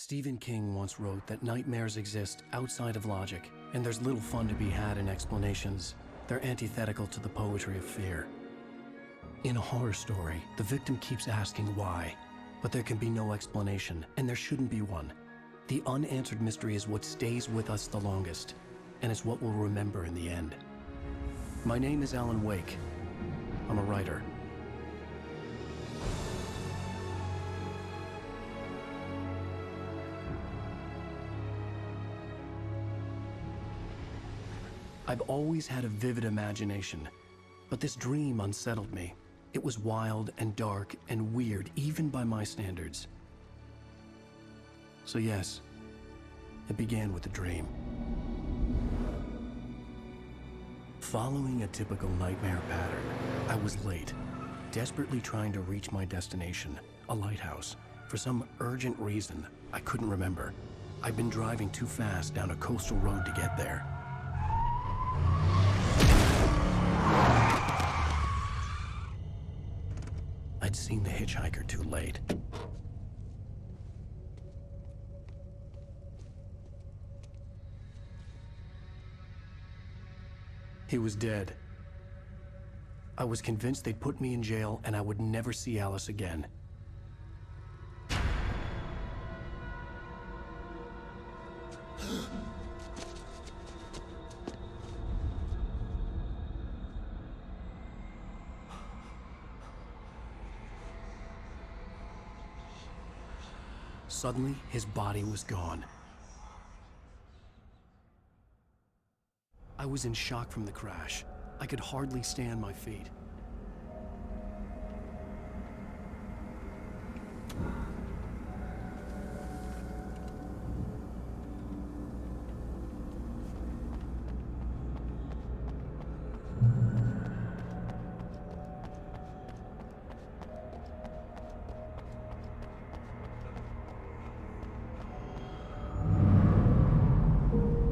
Stephen King once wrote that nightmares exist outside of logic, and there's little fun to be had in explanations. They're antithetical to the poetry of fear. In a horror story, the victim keeps asking why, but there can be no explanation, and there shouldn't be one. The unanswered mystery is what stays with us the longest, and it's what we'll remember in the end. My name is Alan Wake. I'm a writer. I've always had a vivid imagination, but this dream unsettled me. It was wild and dark and weird, even by my standards. So yes, it began with a dream. Following a typical nightmare pattern, I was late, desperately trying to reach my destination, a lighthouse. For some urgent reason, I couldn't remember. I'd been driving too fast down a coastal road to get there. I'd seen the hitchhiker too late. He was dead. I was convinced they'd put me in jail and I would never see Alice again. Suddenly, his body was gone. I was in shock from the crash. I could hardly stay on my feet.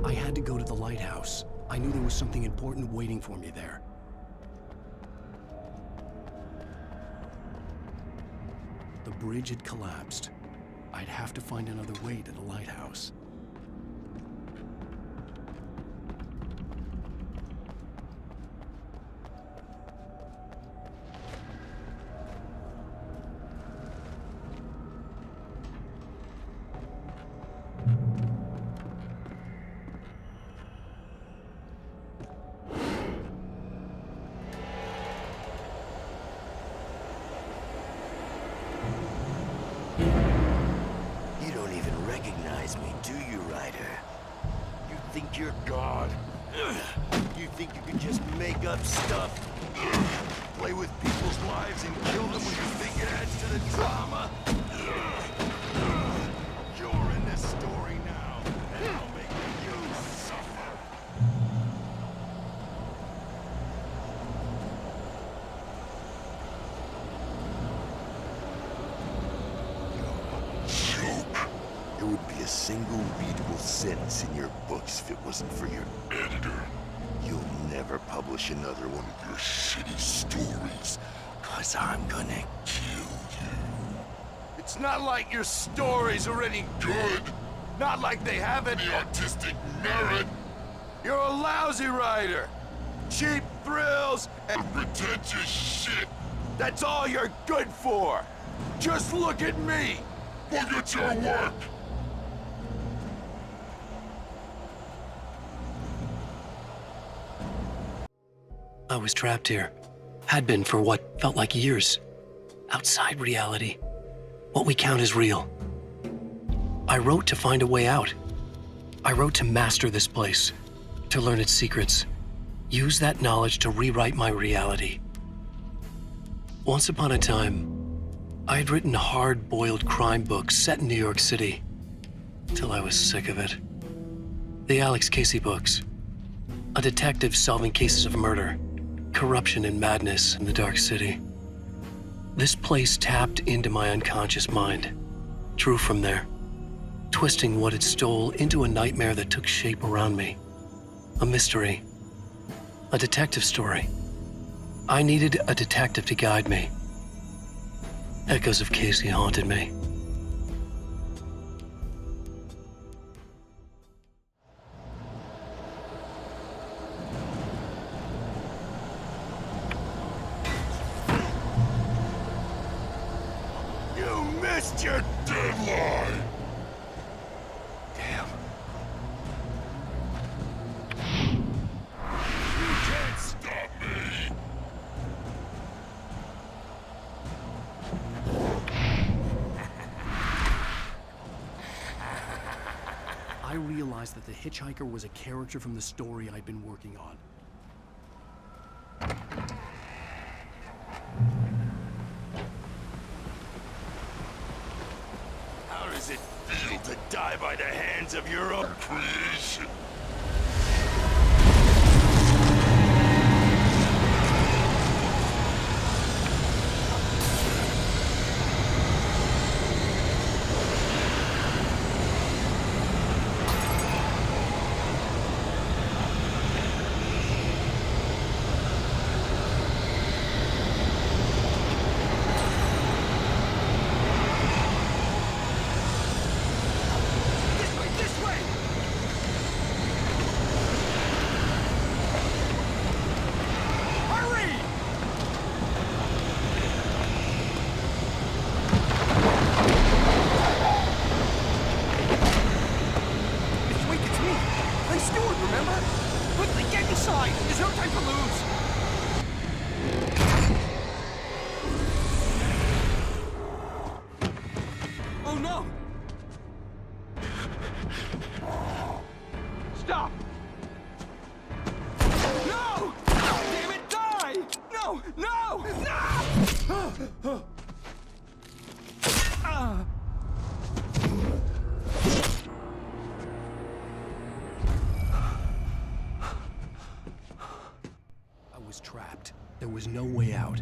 I had to go to the lighthouse. I knew there was something important waiting for me there. The bridge had collapsed. I'd have to find another way to the lighthouse. Recognize me, do you, Ryder? You think you're God? You think you can just make up stuff? Play with people's lives and kill them when you think it adds to the drama? You're in this story now, and I'll make you suffer. There would be a single readable sentence in your books if it wasn't for your editor. You'll never publish another one of your shitty stories, 'cause I'm gonna kill you. It's not like your stories are any good. Not like they have any artistic merit. You're a lousy writer. Cheap thrills and pretentious shit. That's all you're good for. Just look at me. Look at your work. I was trapped here. Had been for what felt like years. Outside reality. What we count as real. I wrote to find a way out. I wrote to master this place. To learn its secrets. Use that knowledge to rewrite my reality. Once upon a time, I had written hard-boiled crime books set in New York City. Till I was sick of it. The Alex Casey books. A detective solving cases of murder. Corruption and madness in the dark city. This place tapped into my unconscious mind, drew from there, twisting what it stole into a nightmare that took shape around me. A mystery. A detective story. I needed a detective to guide me. Echoes of Casey haunted me. missed your deadline! Damn. You can't stop me! I realized that the hitchhiker was a character from the story I'd been working on. How does it feel to die by the hands of your own creation? There's no time to lose! Oh no! Stop! No! Damn it, die! No! No! No! I was trapped. There was no way out.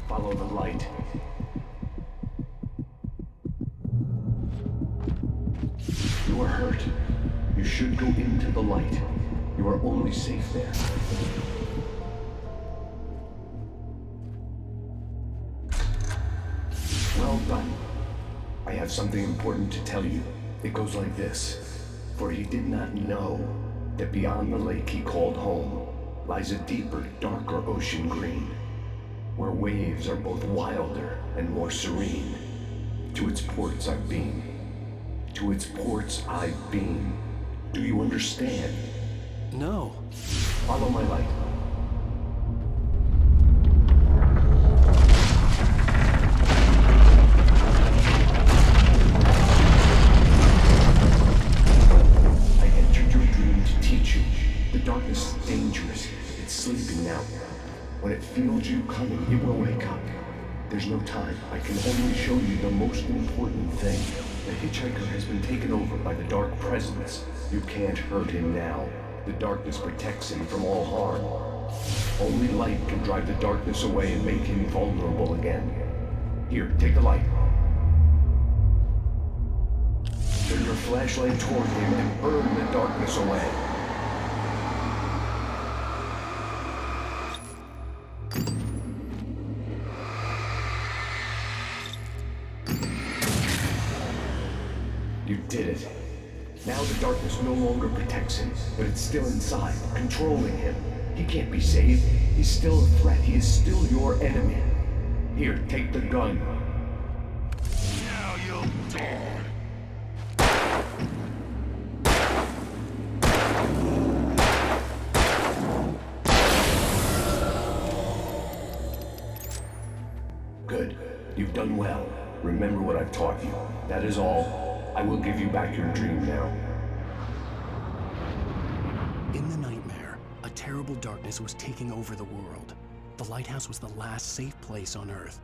Follow the light. You are hurt. You should go into the light. You are only safe there. Well done. I have something important to tell you. It goes like this. For he did not know that beyond the lake he called home lies a deeper, darker ocean green, where waves are both wilder and more serene. To its ports I've been. To its ports I've been. Do you understand? No. Follow my light. I entered your dream to teach you. The darkness is dangerous. It's sleeping now. When it feels you coming, it will wake up. There's no time. I can only show you the most important thing. The hitchhiker has been taken over by the dark presence. You can't hurt him now. The darkness protects him from all harm. Only light can drive the darkness away and make him vulnerable again. Here, take the light. Turn your flashlight toward him and burn the darkness away. You did it. Now the darkness no longer protects him, but it's still inside, controlling him. He can't be saved. He's still a threat. He is still your enemy. Here, take the gun. Now you'll die. Good. You've done well. Remember what I've taught you. That is all. I will give you back your dream now. In the nightmare, a terrible darkness was taking over the world. The lighthouse was the last safe place on Earth.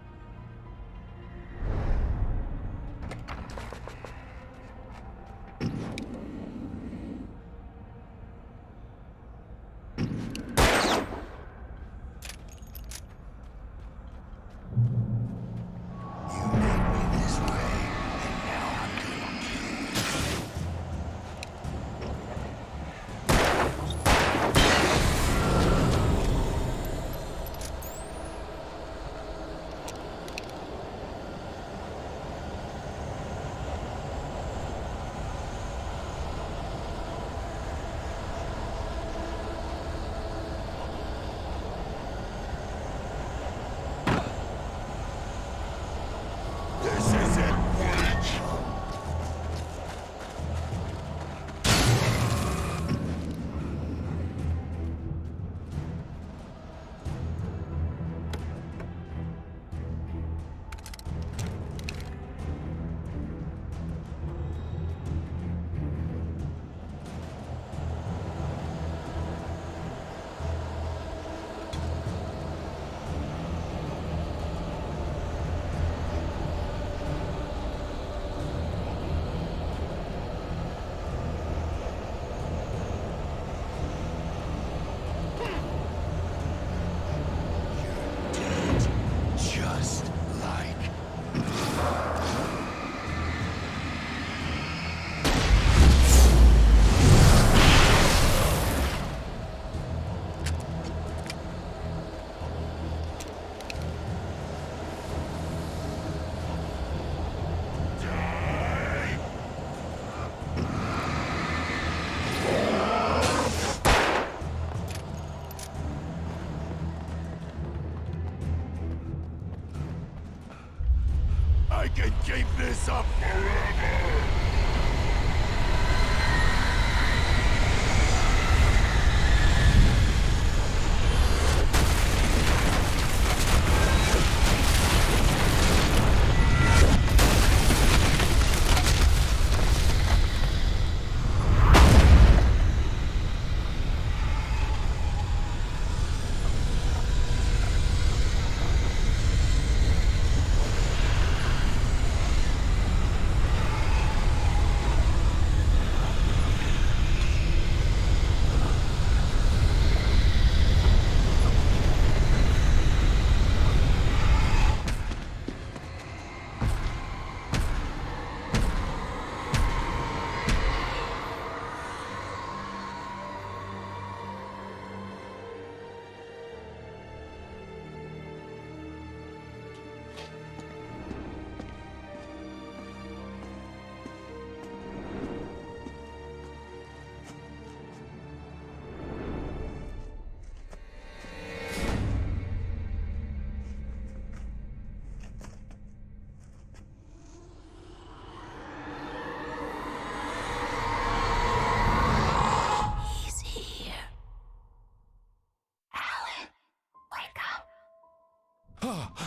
This is it, Wake! Just like... I can keep this up forever!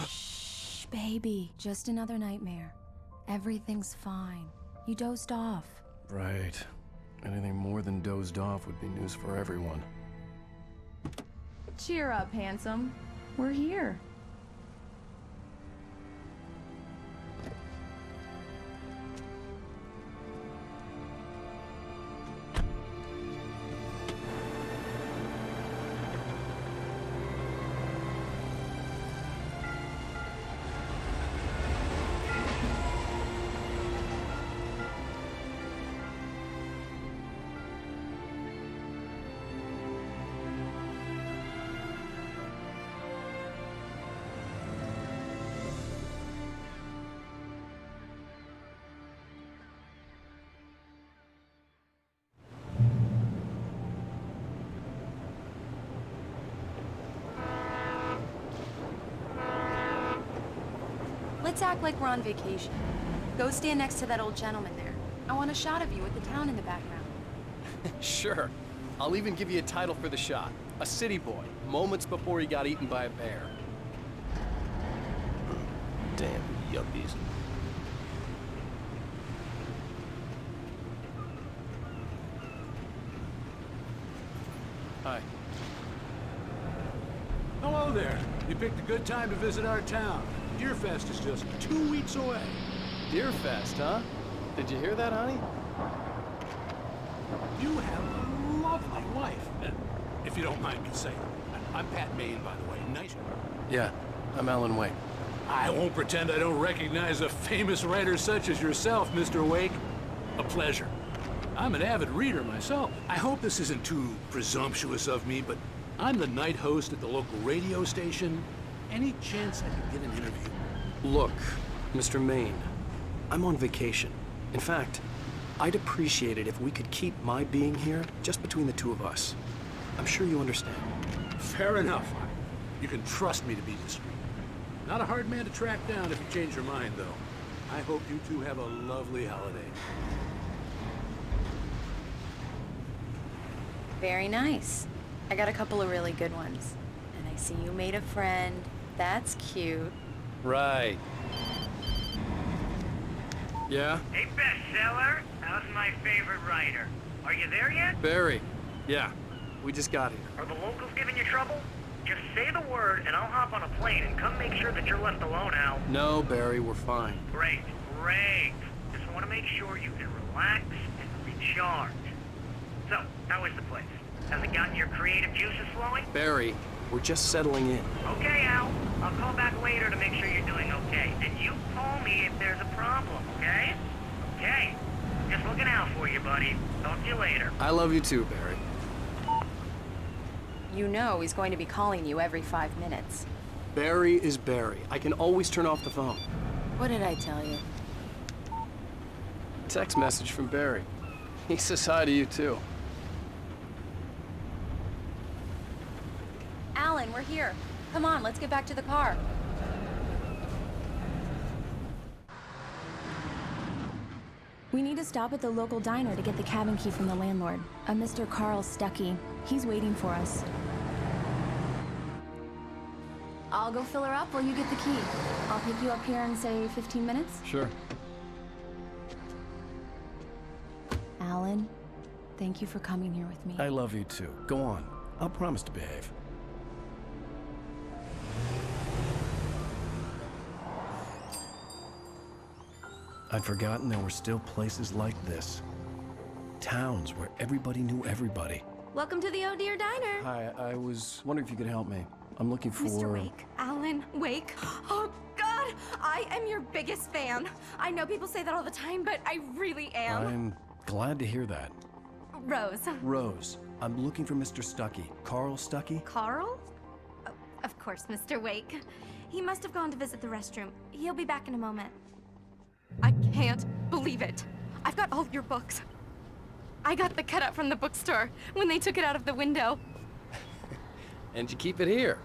Shh, baby. Just another nightmare. Everything's fine. You dozed off. Right. Anything more than dozed off would be news for everyone. Cheer up, handsome. We're here. Let's act like we're on vacation. Go stand next to that old gentleman there. I want a shot of you with the town in the background. Sure. I'll even give you a title for the shot. A city boy, moments before he got eaten by a bear. Damn yuppies. Hi. Hello there. You picked a good time to visit our town. Deerfest is just 2 weeks away. Deerfest, huh? Did you hear that, honey? You have a lovely wife. If you don't mind me saying. I'm Pat Maine, by the way. Nice. Yeah, I'm Alan Wake. I won't pretend I don't recognize a famous writer such as yourself, Mr. Wake. A pleasure. I'm an avid reader myself. I hope this isn't too presumptuous of me, but I'm the night host at the local radio station. Any chance I could get an interview? Look, Mr. Maine, I'm on vacation. In fact, I'd appreciate it if we could keep my being here just between the two of us. I'm sure you understand. Fair enough. You can trust me to be discreet. Not a hard man to track down if you change your mind, though. I hope you two have a lovely holiday. Very nice. I got a couple of really good ones. And I see you made a friend. That's cute. Right. Yeah? Hey, bestseller. How's my favorite writer? Are you there yet? Barry. Yeah. We just got here. Are the locals giving you trouble? Just say the word and I'll hop on a plane and come make sure that you're left alone, Al. No, Barry, we're fine. Great, great. Just want to make sure you can relax and recharge. So, how is the place? Has it gotten your creative juices flowing? Barry, we're just settling in. Okay, Al. I'll call back later to make sure you're doing okay. And you call me if there's a problem, okay? Okay. Just looking out for you, buddy. Talk to you later. I love you too, Barry. You know he's going to be calling you every 5 minutes. Barry is Barry. I can always turn off the phone. What did I tell you? Text message from Barry. He says hi to you too. Alan, we're here. Come on, let's get back to the car. We need to stop at the local diner to get the cabin key from the landlord, a Mr. Carl Stuckey. He's waiting for us. I'll go fill her up while you get the key. I'll pick you up here in, say, 15 minutes? Sure. Alan, thank you for coming here with me. I love you too. Go on. I'll promise to behave. I'd forgotten there were still places like this. Towns where everybody knew everybody. Welcome to the Oh Dear Diner. Hi, I was wondering if you could help me. I'm looking for... Mr. Wake. Alan Wake. Oh, God! I am your biggest fan. I know people say that all the time, but I really am. I'm glad to hear that. Rose. Rose, I'm looking for Mr. Stuckey. Carl Stuckey? Carl? Oh, of course, Mr. Wake. He must have gone to visit the restroom. He'll be back in a moment. I can't believe it. I've got all your books. I got the cutout from the bookstore when they took it out of the window. And you keep it here.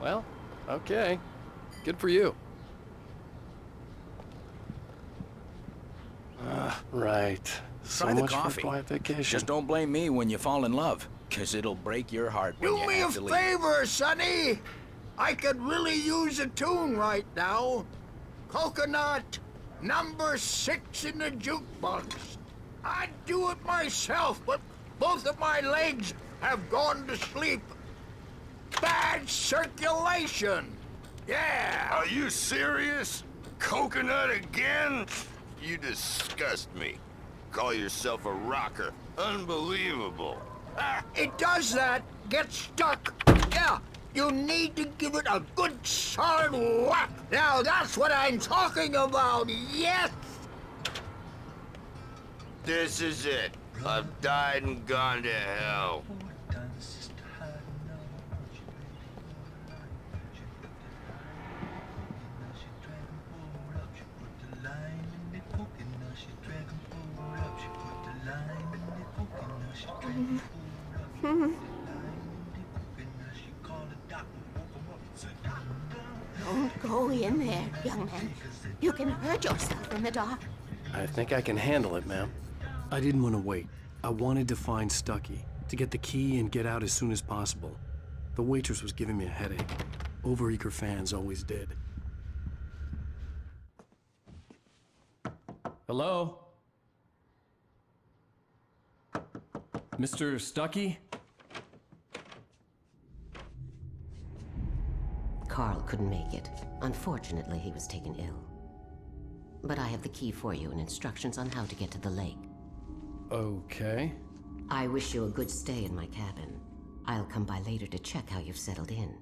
Well, okay. Good for you. Right. Try the coffee. For quiet vacation. Just don't blame me when you fall in love, 'cause it'll break your heart when Do you me a have to leave. favor, Sonny. I could really use a tune right now. Coconut, number 6 in the jukebox. I'd do it myself, but both of my legs have gone to sleep. Bad circulation. Yeah. Are you serious? Coconut again? You disgust me. Call yourself a rocker. Unbelievable. It does that. Get stuck. Yeah. You need to give it a good solid whack. Now that's what I'm talking about. Yes. This is it. I've died and gone to hell. Don't go in there, young man. You can hurt yourself in the dark. I think I can handle it, ma'am. I didn't want to wait. I wanted to find Stuckey, to get the key and get out as soon as possible. The waitress was giving me a headache. Overeager fans always did. Hello? Mr. Stuckey? Carl couldn't make it. Unfortunately, he was taken ill. But I have the key for you and instructions on how to get to the lake. Okay. I wish you a good stay in my cabin. I'll come by later to check how you've settled in.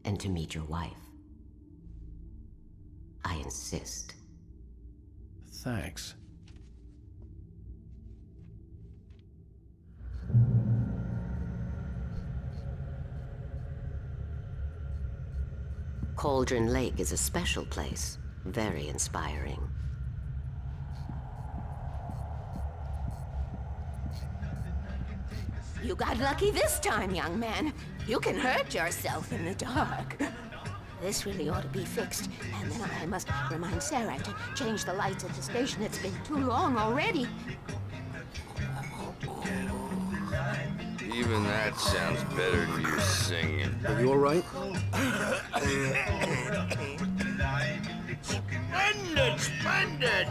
And to meet your wife. I insist. Thanks. Cauldron Lake is a special place. Very inspiring. You got lucky this time, young man. You can hurt yourself in the dark. This really ought to be fixed. And then I must remind Sarah to change the lights at the station. It's been too long already. Even that sounds better than you singing. Are you all right? Splendid, splendid!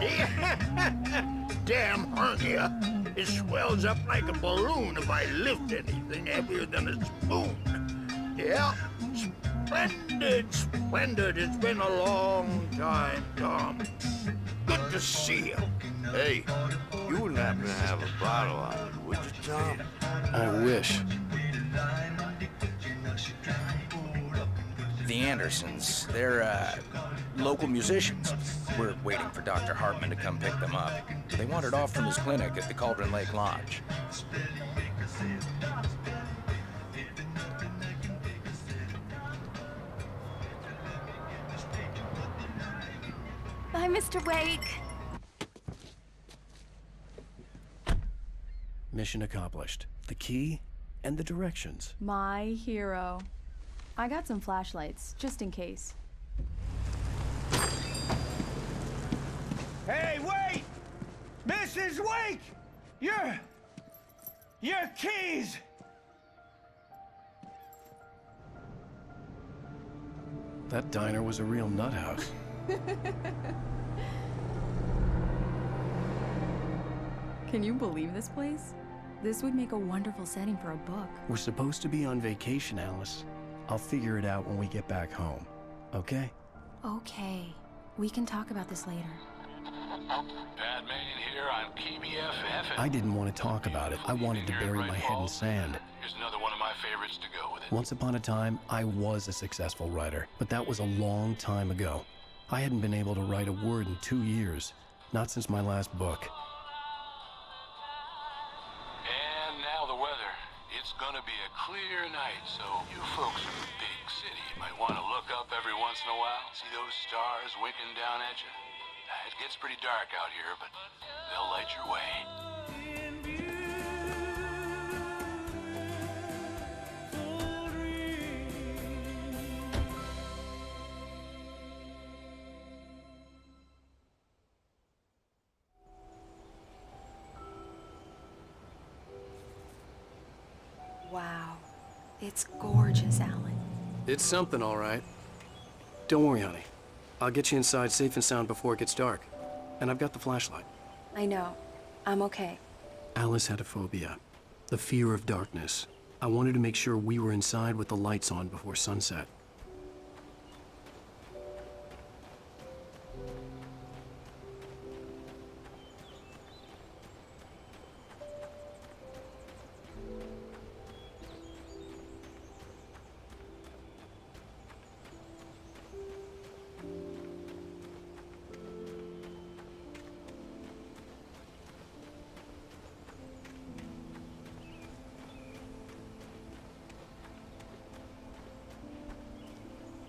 Damn hernia. It swells up like a balloon if I lift anything heavier than a spoon. Yeah, splendid, splendid. It's been a long time, Tom. Good to see you. Hey, you wouldn't happen to have a bottle on you, would you, Tom? I wish. The Andersons, they're, local musicians. We're waiting for Dr. Hartman to come pick them up. They wandered off from his clinic at the Cauldron Lake Lodge. Bye, Mr. Wake. Mission accomplished. The key and the directions. My hero. I got some flashlights, just in case. Hey, wait! Mrs. Wake! Your keys! That diner was a real nut house. Can you believe this place? This would make a wonderful setting for a book. We're supposed to be on vacation, Alice. I'll figure it out when we get back home. Okay? Okay. We can talk about this later. Bad man here on KBFF. I didn't want to talk about it. I wanted to bury my head in sand. Here's another one of my favorites to go with it. Once upon a time, I was a successful writer, but that was a long time ago. I hadn't been able to write a word in 2 years, not since my last book. And now the weather. It's gonna be a clear night, so you folks in the big city might want to look up every once in a while, see those stars winking down at you. It gets pretty dark out here, but they'll light your way. Wow. It's gorgeous, Alan. It's something, all right. Don't worry, honey. I'll get you inside safe and sound before it gets dark. And I've got the flashlight. I know. I'm okay. Alice had a phobia. The fear of darkness. I wanted to make sure we were inside with the lights on before sunset.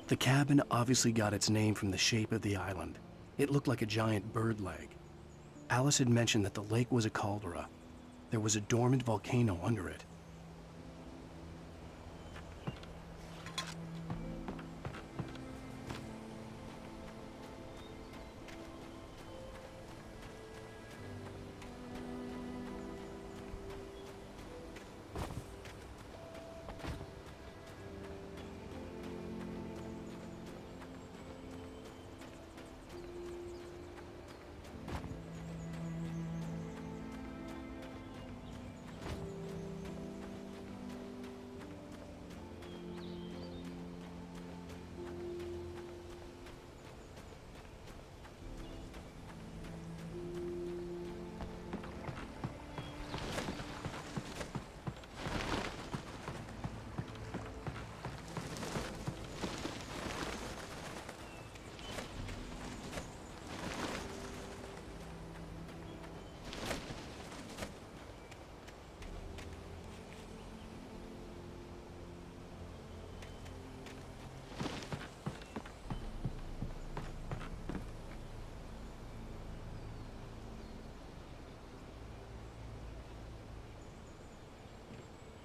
The cabin obviously got its name from the shape of the island. It looked like a giant bird leg. Alice had mentioned that the lake was a caldera. There was a dormant volcano under it.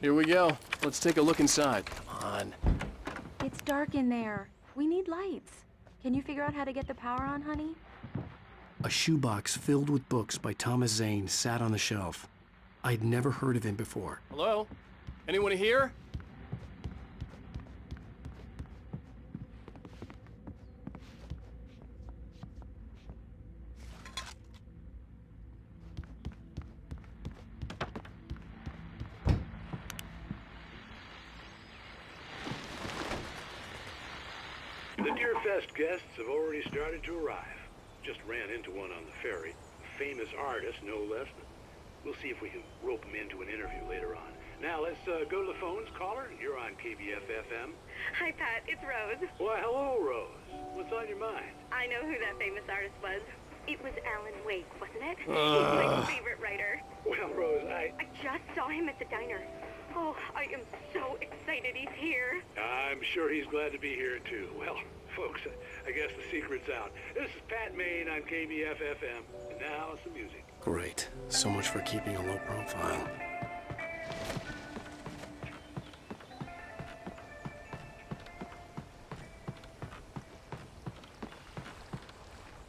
Here we go. Let's take a look inside. Come on. It's dark in there. We need lights. Can you figure out how to get the power on, honey? A shoebox filled with books by Thomas Zane sat on the shelf. I'd never heard of him before. Hello? Anyone here? The Deerfest guests have already started to arrive. Just ran into one on the ferry. A famous artist, no less. We'll see if we can rope him into an interview later on. Now, let's go to the phones. Caller, you're on KBF-FM. Hi, Pat. It's Rose. Why, hello, Rose. What's on your mind? I know who that famous artist was. It was Alan Wake, wasn't it? He's my favorite writer. Well, Rose, I just saw him at the diner. Oh, I am so excited he's here. I'm sure he's glad to be here, too. Well, folks, I guess the secret's out. This is Pat Maine on KBF-FM. And now, some music. Great. So much for keeping a low profile.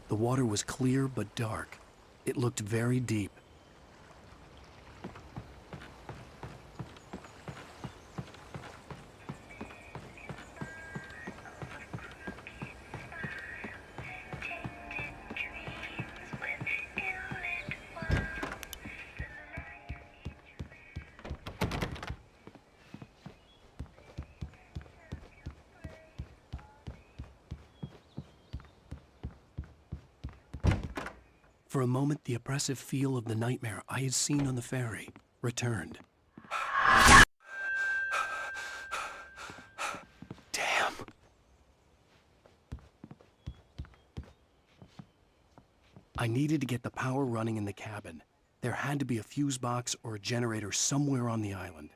The water was clear but dark. It looked very deep. For a moment, the oppressive feel of the nightmare I had seen on the ferry returned. Damn. I needed to get the power running in the cabin. There had to be a fuse box or a generator somewhere on the island.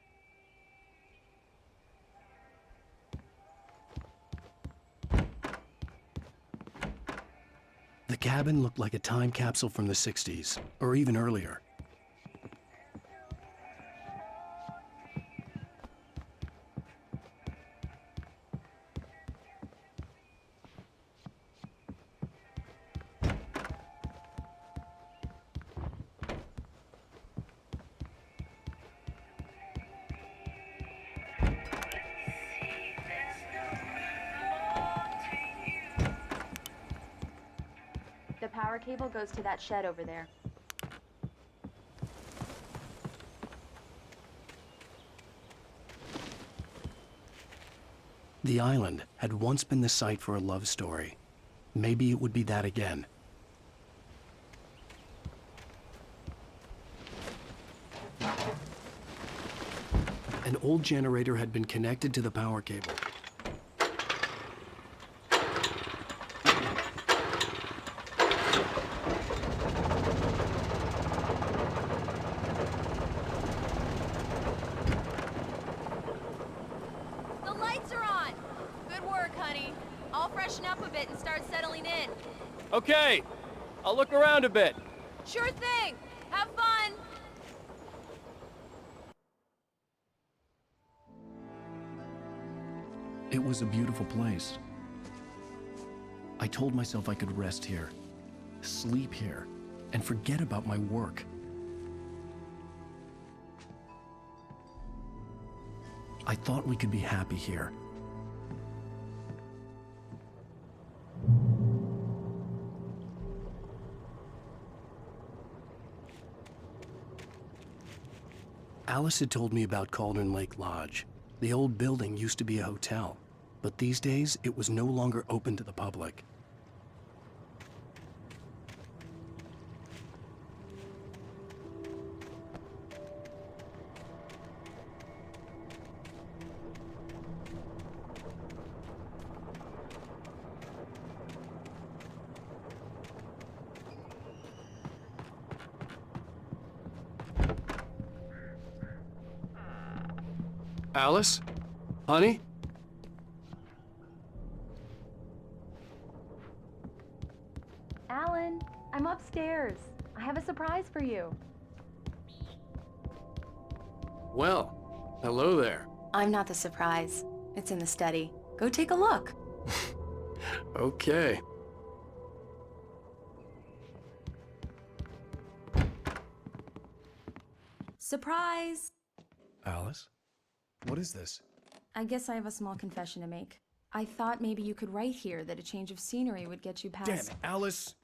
The cabin looked like a time capsule from the 60s, or even earlier. The power cable goes to that shed over there. The island had once been the site for a love story. Maybe it would be that again. An old generator had been connected to the power cable. The lights are on! Good work, honey. I'll freshen up a bit and start settling in. Okay, I'll look around a bit. Sure thing! Have fun! It was a beautiful place. I told myself I could rest here, sleep here, and forget about my work. I thought we could be happy here. Alice had told me about Cauldron Lake Lodge. The old building used to be a hotel, but these days it was no longer open to the public. Alice? Honey? Alan, I'm upstairs. I have a surprise for you. Well, hello there. I'm not the surprise. It's in the study. Go take a look. Okay. Surprise! Alice? What is this? I guess I have a small confession to make. I thought maybe you could write here that a change of scenery would get you past... Damn it, Alice,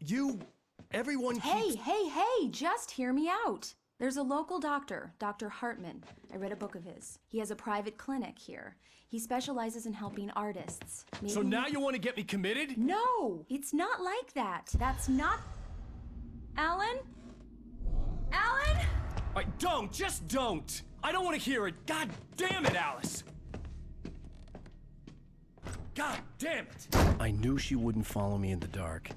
everyone Hey, hey, just hear me out! There's a local doctor, Dr. Hartman. I read a book of his. He has a private clinic here. He specializes in helping artists. Maybe... So now you want to get me committed? No, it's not like that. That's not... Alan? Alan? Just don't! I don't want to hear it! God damn it, Alice! God damn it! I knew she wouldn't follow me in the dark.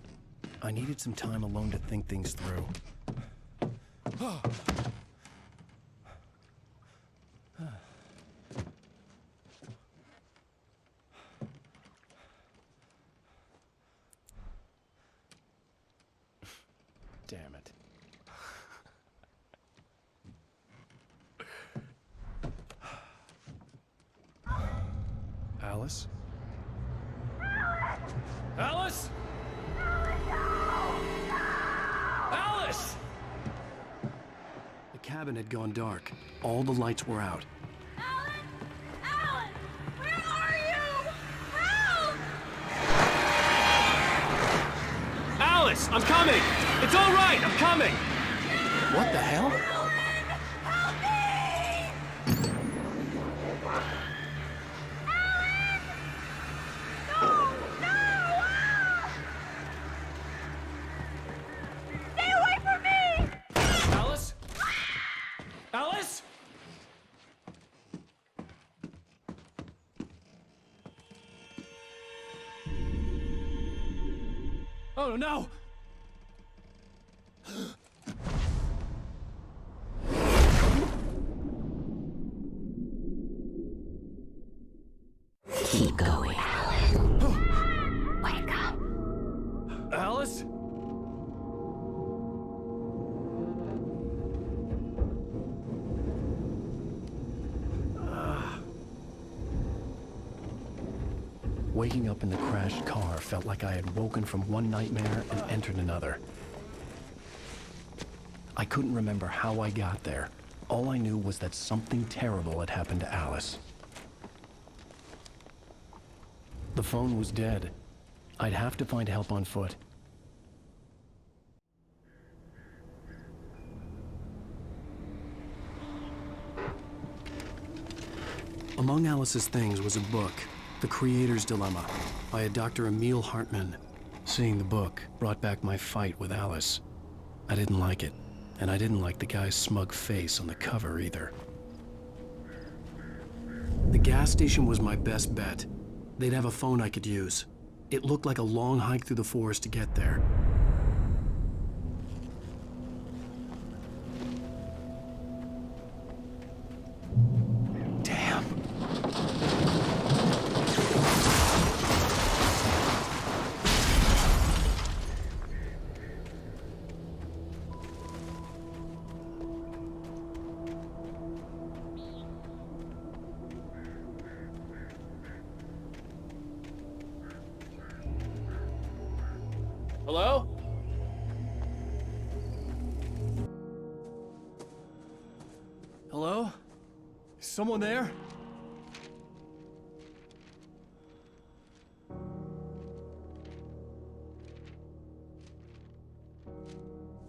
I needed some time alone to think things through. Damn it. Alice? Alice? Alice! The cabin had gone dark. All the lights were out. Alan! Where are you? Help! Alice, I'm coming! It's all right, I'm coming! What the hell? Oh no! Keep going, Alan. Wake up. Alice? Waking up in the crashed car felt like I had woken from one nightmare and entered another. I couldn't remember how I got there. All I knew was that something terrible had happened to Alice. The phone was dead. I'd have to find help on foot. Among Alice's things was a book, The Creator's Dilemma, by a Dr. Emil Hartman. Seeing the book brought back my fight with Alice. I didn't like it, and I didn't like the guy's smug face on the cover either. The gas station was my best bet. They'd have a phone I could use. It looked like a long hike through the forest to get there. Damn. Hello? Hello? Is someone there?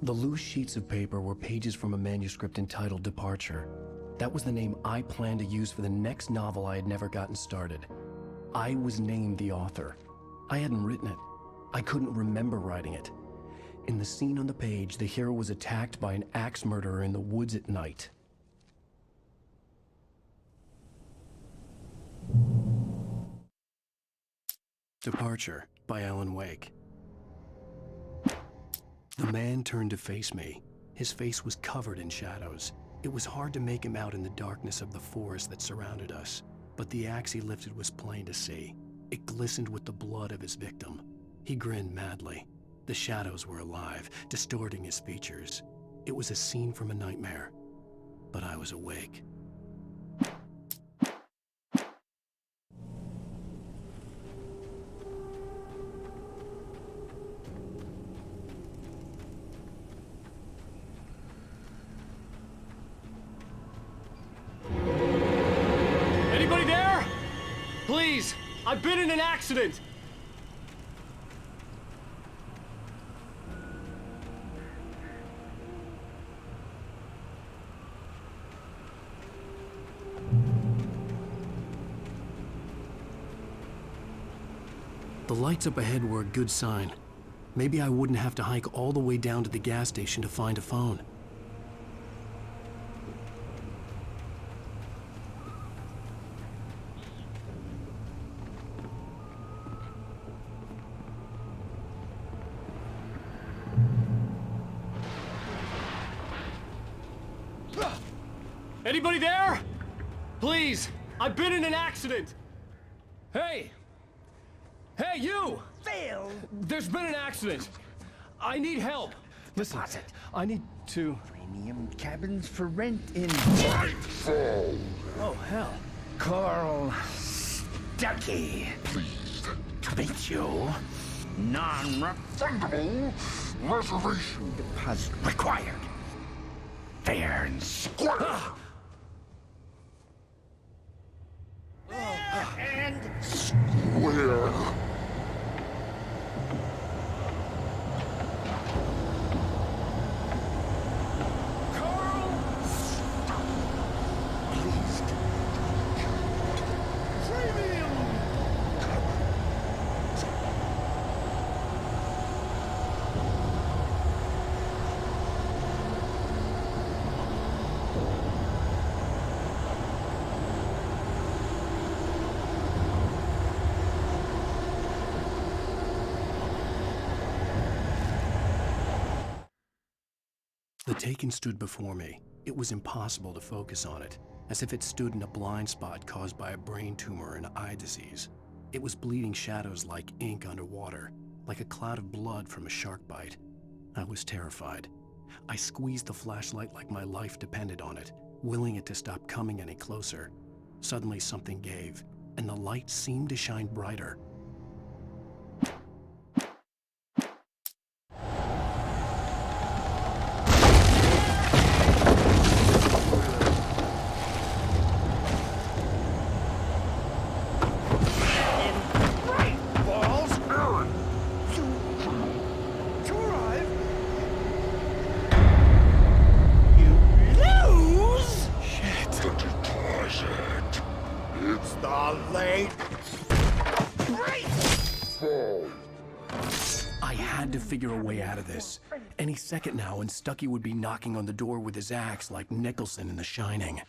The loose sheets of paper were pages from a manuscript entitled Departure. That was the name I planned to use for the next novel I had never gotten started. I was named the author. I hadn't written it. I couldn't remember writing it. In the scene on the page, the hero was attacked by an axe murderer in the woods at night. Departure by Alan Wake. The man turned to face me. His face was covered in shadows. It was hard to make him out in the darkness of the forest that surrounded us, but the axe he lifted was plain to see. It glistened with the blood of his victim. He grinned madly. The shadows were alive, distorting his features. It was a scene from a nightmare, but I was awake. I've been in an accident! The lights up ahead were a good sign. Maybe I wouldn't have to hike all the way down to the gas station to find a phone. Anybody there? Please, I've been in an accident. Hey! Hey, you! Phil! There's been an accident. I need help. Listen, I need to... Premium cabins for rent in... Oh, hell. Carl Stucky. Pleased to meet you. Non-refundable reservation deposit required. Fair and square. And square. The Taken stood before me. It was impossible to focus on it, as if it stood in a blind spot caused by a brain tumor and eye disease. It was bleeding shadows like ink underwater, like a cloud of blood from a shark bite. I was terrified. I squeezed the flashlight like my life depended on it, willing it to stop coming any closer. Suddenly something gave, and the light seemed to shine brighter. I had to figure a way out of this. Any second now, and Stucky would be knocking on the door with his axe like Nicholson in The Shining.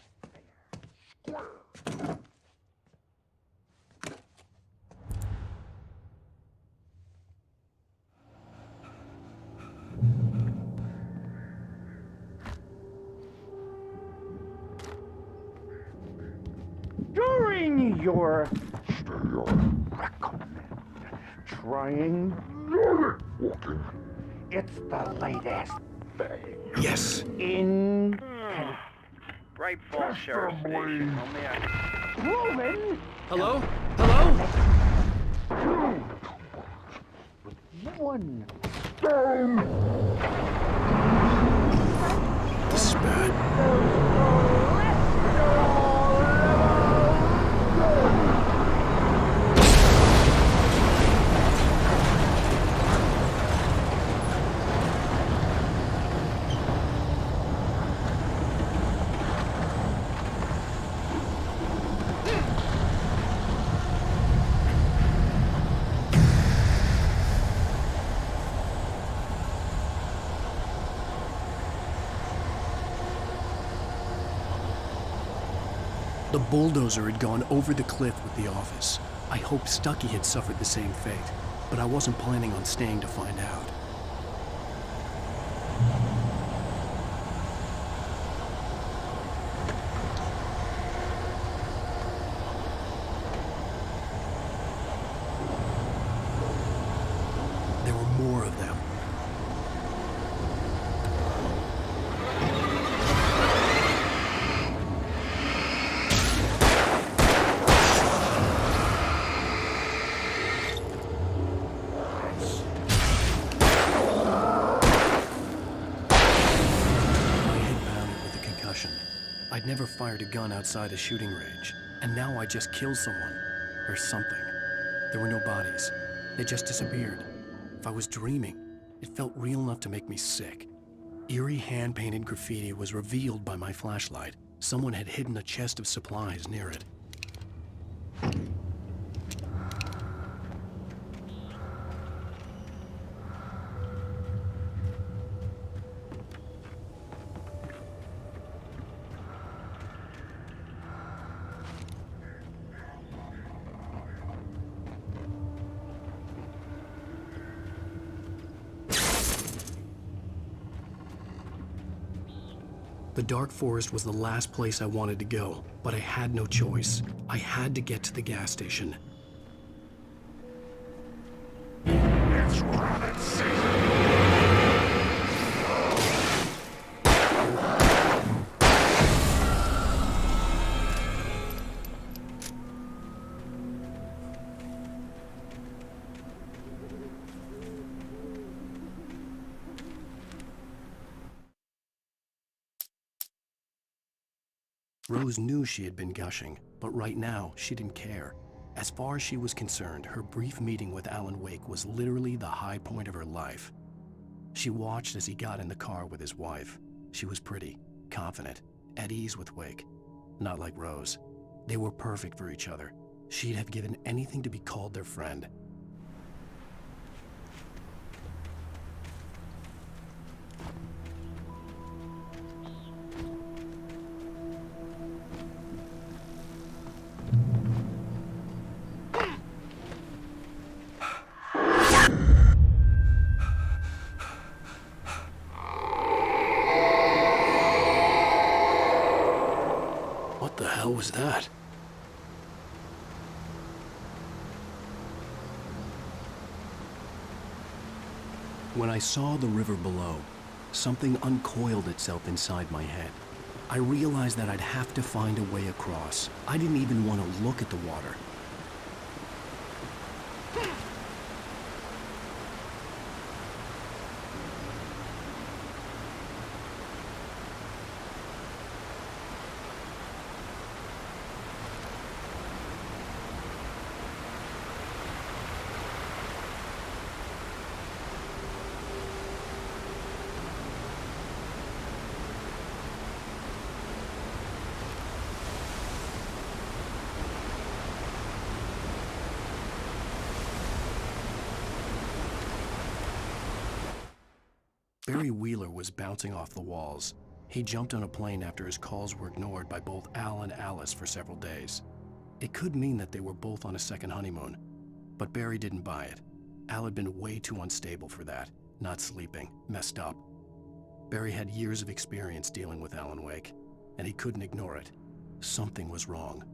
During your recommend trying walking, it's the latest thing. Yes. In Bright Falls Sheriff Station. proven. Hello? Hello? With one stone. This is bad. The bulldozer had gone over the cliff with the office. I hoped Stucky had suffered the same fate, but I wasn't planning on staying to find out. There were more of them. I'd never fired a gun outside a shooting range, and now I just killed someone, or something. There were no bodies. They just disappeared. If I was dreaming, it felt real enough to make me sick. Eerie hand-painted graffiti was revealed by my flashlight. Someone had hidden a chest of supplies near it. The dark forest was the last place I wanted to go, but I had no choice. I had to get to the gas station. It's rabbit season! Rose knew she had been gushing, but right now, she didn't care. As far as she was concerned, her brief meeting with Alan Wake was literally the high point of her life. She watched as he got in the car with his wife. She was pretty, confident, at ease with Wake. Not like Rose. They were perfect for each other. She'd have given anything to be called their friend. What the hell was that? When I saw the river below, something uncoiled itself inside my head. I realized that I'd have to find a way across. I didn't even want to look at the water. Barry Wheeler was bouncing off the walls. He jumped on a plane after his calls were ignored by both Al and Alice for several days. It could mean that they were both on a second honeymoon, but Barry didn't buy it. Al had been way too unstable for that, not sleeping, messed up. Barry had years of experience dealing with Alan Wake, and he couldn't ignore it. Something was wrong.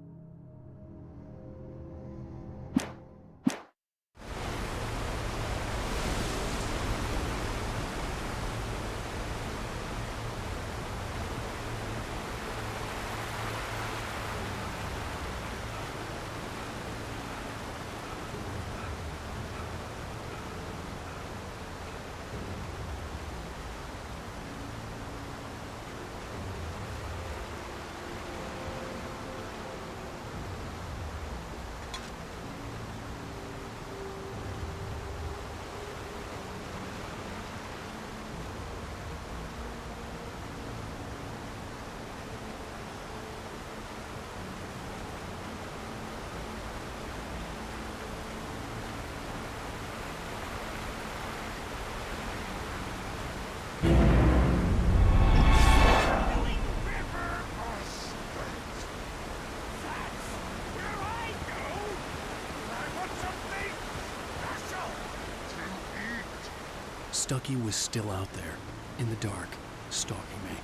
Stucky was still out there, in the dark, stalking me.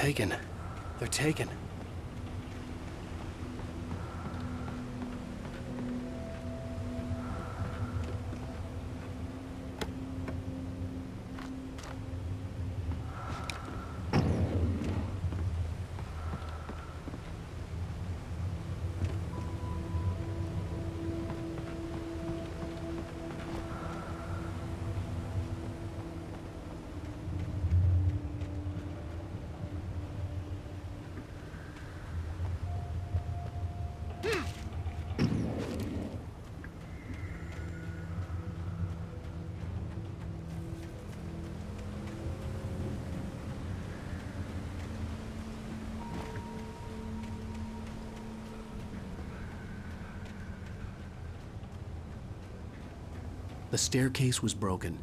taken. They're taken. The staircase was broken.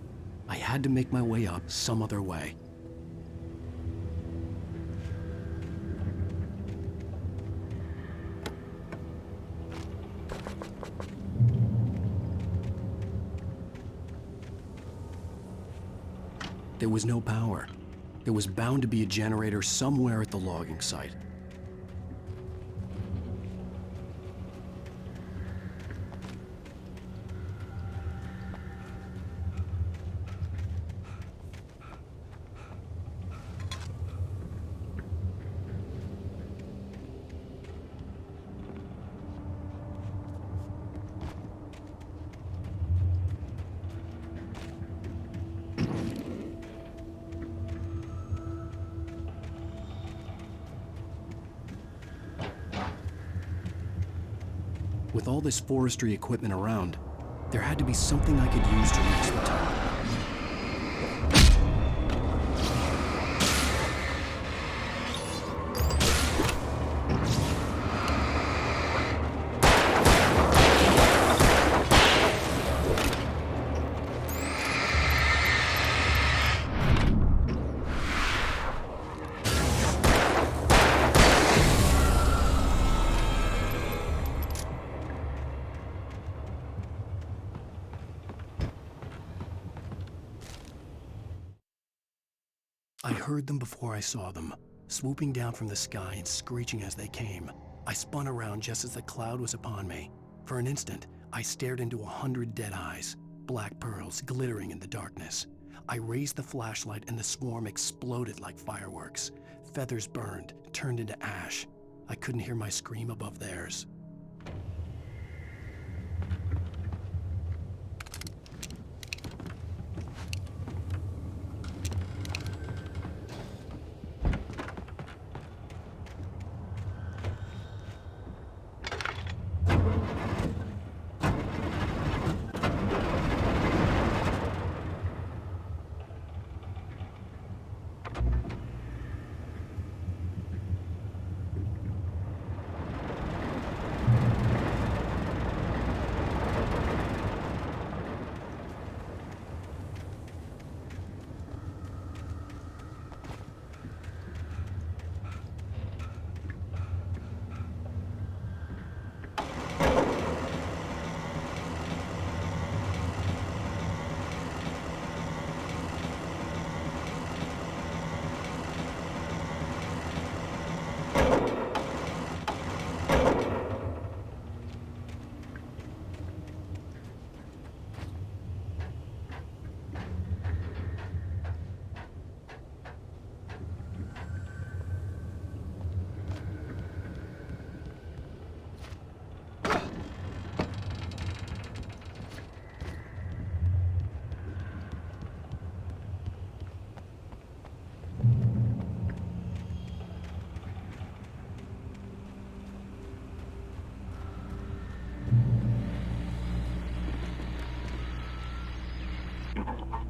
I had to make my way up some other way. There was no power. There was bound to be a generator somewhere at the logging site. With all this forestry equipment around, there had to be something I could use to reach the top. I heard them before I saw them, swooping down from the sky and screeching as they came. I spun around just as the cloud was upon me. For an instant, I stared into 100 dead eyes, black pearls glittering in the darkness. I raised the flashlight and the swarm exploded like fireworks. Feathers burned, turned into ash. I couldn't hear my scream above theirs.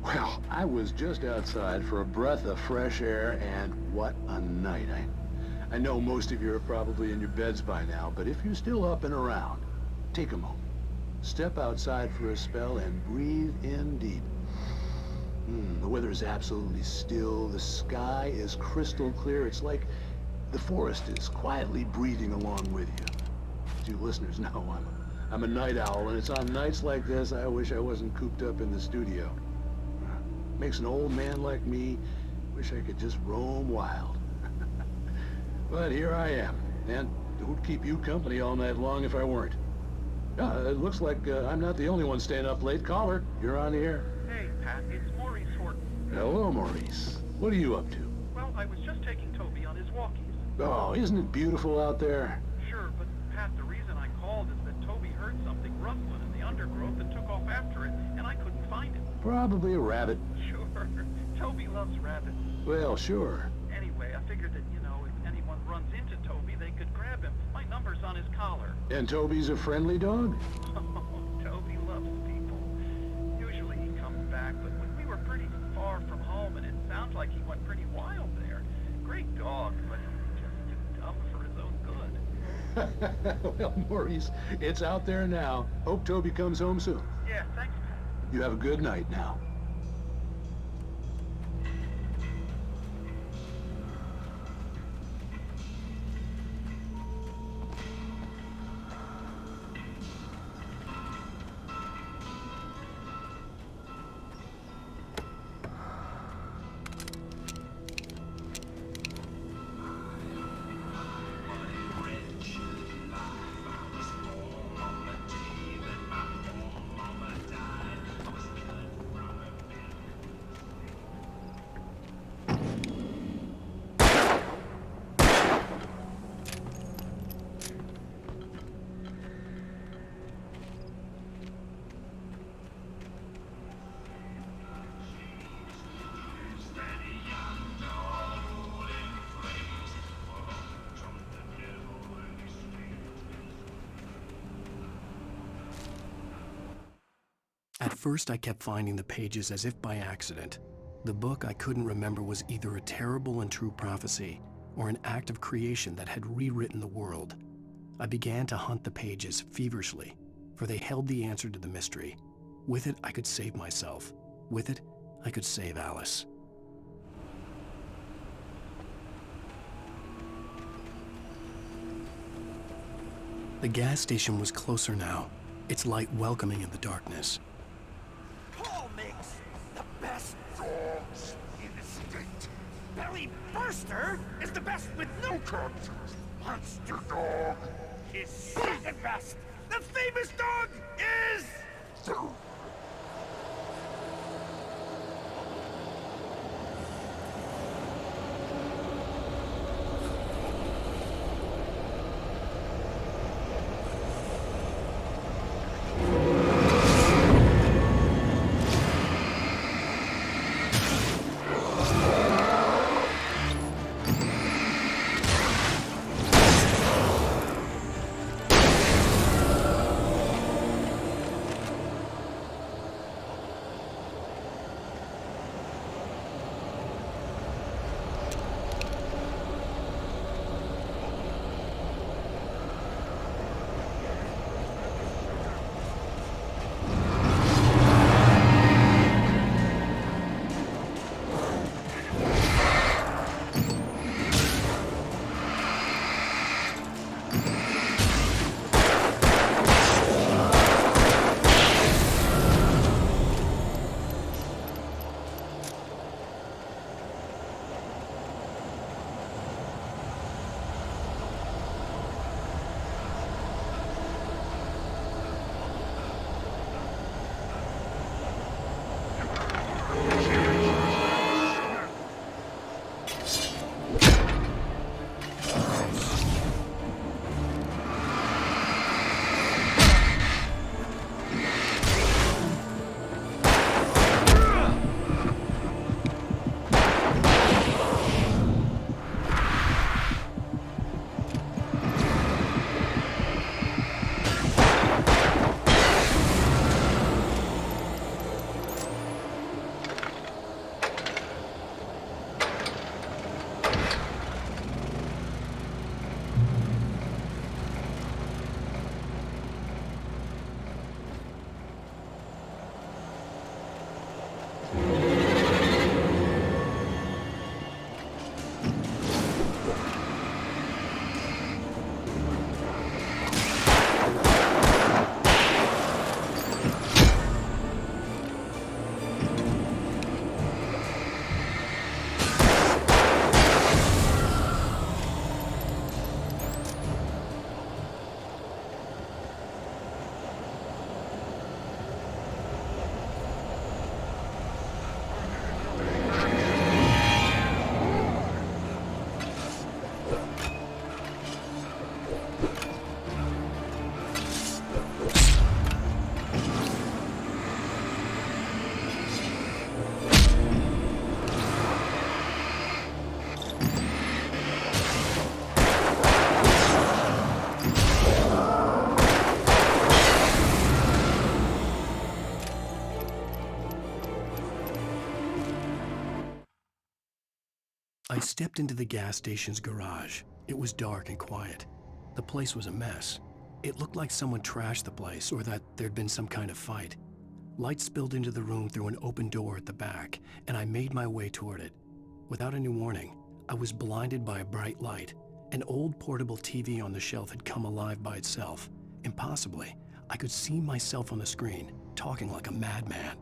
Well, I was just outside for a breath of fresh air, and what a night. I know most of you are probably in your beds by now, but if you're still up and around, take a moment. Step outside for a spell and breathe in deep. The weather is absolutely still. The sky is crystal clear. It's like the forest is quietly breathing along with you. As you listeners know, I'm a night owl, and it's on nights like this I wish I wasn't cooped up in the studio. Makes an old man like me wish I could just roam wild. But here I am, and who'd keep you company all night long if I weren't? It looks like I'm not the only one staying up late. Caller, you're on the air. Hey, Pat, it's Maurice Horton. Hello, Maurice. What are you up to? Well, I was just taking Toby on his walkies. Oh, isn't it beautiful out there? Sure, but Pat, the reason I called is that Toby heard something rustling in the undergrowth and took off after it, and I couldn't find it. Probably a rabbit. Sure. Toby loves rabbits. Well, sure. Anyway, I figured that, if anyone runs into Toby, they could grab him. My number's on his collar. And Toby's a friendly dog? Oh, Toby loves people. Usually he comes back, but when we were pretty far from home, and it sounds like he went pretty wild there. Great dog, but just too dumb for his own good. Well, Maurice, it's out there now. Hope Toby comes home soon. Yeah, thanks, Pat. You have a good night now. At first, I kept finding the pages as if by accident. The book I couldn't remember was either a terrible and true prophecy or an act of creation that had rewritten the world. I began to hunt the pages feverishly, for they held the answer to the mystery. With it, I could save myself. With it, I could save Alice. The gas station was closer now, its light welcoming in the darkness. Paul makes the best dogs in the state. Belly Burster is the best with no contest. Monster Dog is second best. The famous dog is... stepped into the gas station's garage. It was dark and quiet. The place was a mess. It looked like someone trashed the place or that there'd been some kind of fight. Light spilled into the room through an open door at the back, and I made my way toward it. Without any warning, I was blinded by a bright light. An old portable TV on the shelf had come alive by itself. Impossibly, I could see myself on the screen, talking like a madman.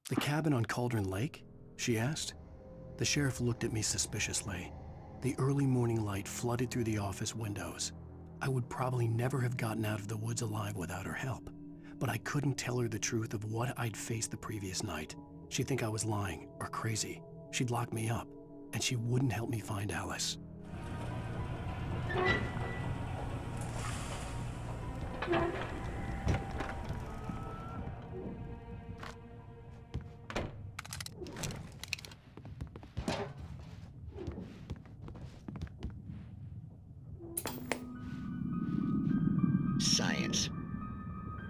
The cabin on Cauldron Lake? She asked. The sheriff looked at me suspiciously. The early morning light flooded through the office windows. I would probably never have gotten out of the woods alive without her help, but I couldn't tell her the truth of what I'd faced the previous night. She'd think I was lying or crazy. She'd lock me up, and she wouldn't help me find Alice. Science.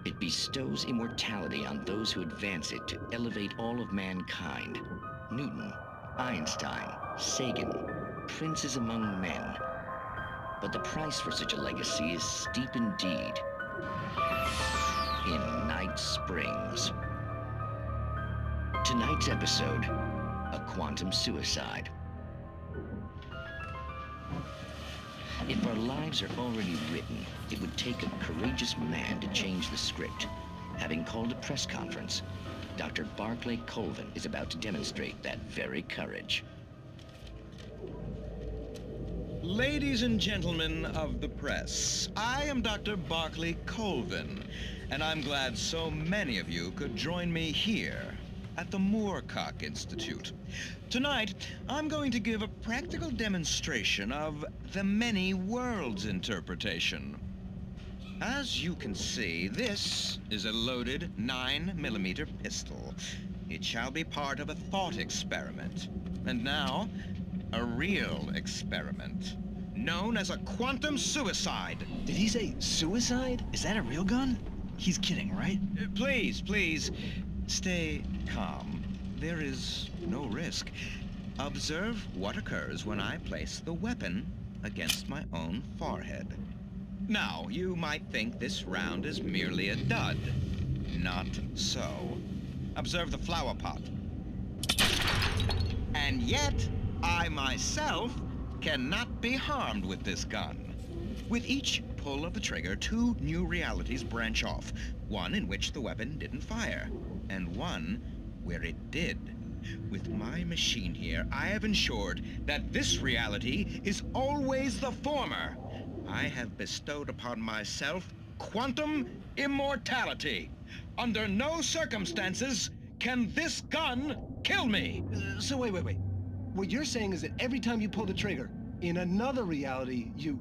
It bestows immortality on those who advance it to elevate all of mankind. Newton, Einstein, Sagan, princes among men. But the price for such a legacy is steep indeed. In Night Springs. Tonight's episode, a quantum suicide. If our lives are already written, it would take a courageous man to change the script. Having called a press conference, Dr. Barclay Colvin is about to demonstrate that very courage. Ladies and gentlemen of the press, I am Dr. Barclay Colvin, and I'm glad so many of you could join me here at the Moorcock Institute. Tonight, I'm going to give a practical demonstration of the many worlds interpretation. As you can see, this is a loaded 9mm pistol. It shall be part of a thought experiment. And now, a real experiment, known as a quantum suicide. Did he say suicide? Is that a real gun? He's kidding, right? Please, stay calm. There is no risk. Observe what occurs when I place the weapon against my own forehead. Now, you might think this round is merely a dud. Not so. Observe the flower pot. And yet, I myself cannot be harmed with this gun. With each pull of the trigger, two new realities branch off. One in which the weapon didn't fire, and one where it did. With my machine here, I have ensured that this reality is always the former. I have bestowed upon myself quantum immortality. Under no circumstances can this gun kill me. So wait. What you're saying is that every time you pull the trigger, in another reality, you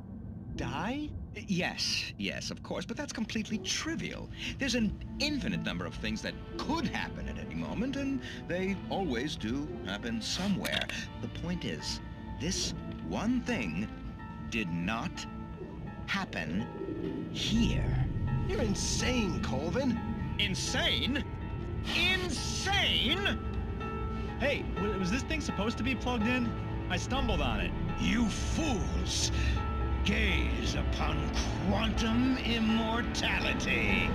die? Yes, of course, but that's completely trivial. There's an infinite number of things that could happen at any moment, and they always do happen somewhere. The point is, this one thing did not happen here. You're insane, Colvin. Insane? Insane? Hey, was this thing supposed to be plugged in? I stumbled on it. You fools! Gaze upon quantum immortality.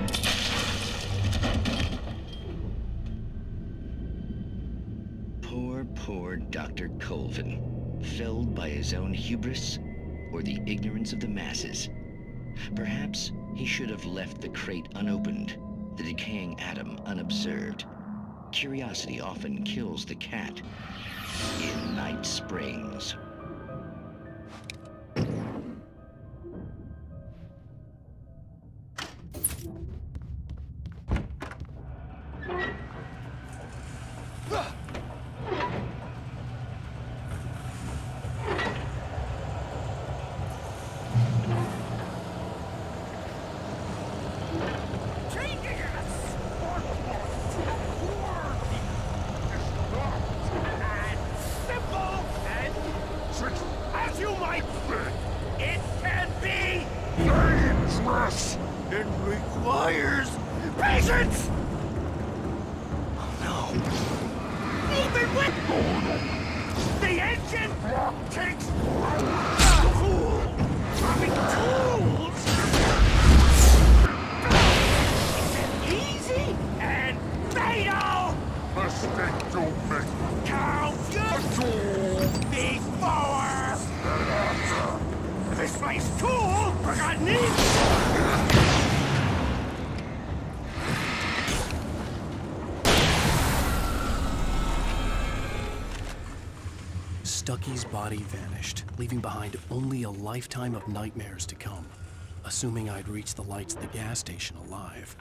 Poor Dr. Colvin, felled by his own hubris or the ignorance of the masses. Perhaps he should have left the crate unopened, the decaying atom unobserved. Curiosity often kills the cat in Night Springs. It requires patience! Oh no. Even with the engine takes tools! It's easy and fatal! Mistake don't make count before this place tool forgotten it! Stucky's body vanished, leaving behind only a lifetime of nightmares to come, assuming I'd reached the lights at the gas station alive.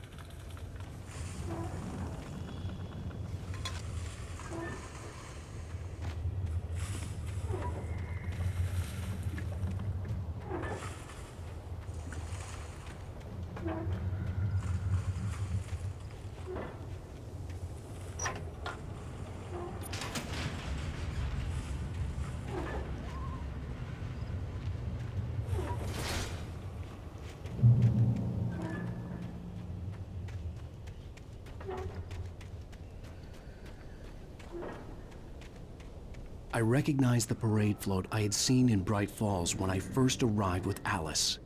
I recognized the parade float I had seen in Bright Falls when I first arrived with Alice.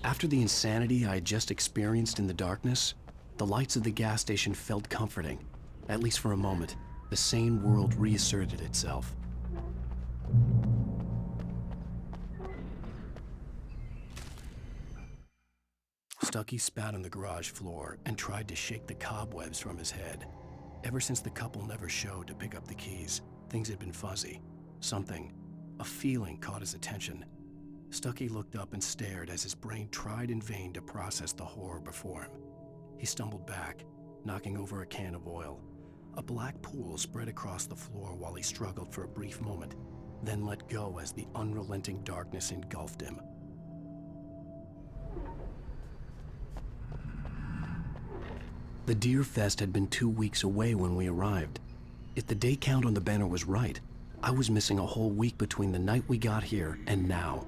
After the insanity I had just experienced in the darkness, the lights of the gas station felt comforting. At least for a moment, the sane world reasserted itself. Stucky spat on the garage floor and tried to shake the cobwebs from his head. Ever since the couple never showed to pick up the keys, things had been fuzzy. Something, a feeling, caught his attention. Stucky looked up and stared as his brain tried in vain to process the horror before him. He stumbled back, knocking over a can of oil. A black pool spread across the floor while he struggled for a brief moment, then let go as the unrelenting darkness engulfed him. The Deer Fest had been 2 weeks away when we arrived. If the day count on the banner was right, I was missing a whole week between the night we got here and now.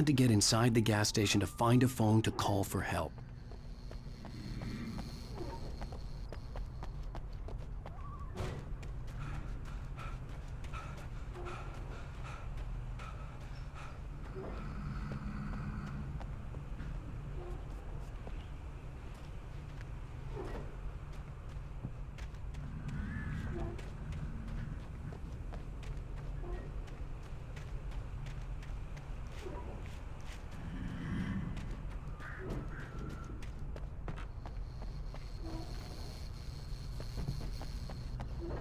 had to get inside the gas station to find a phone to call for help.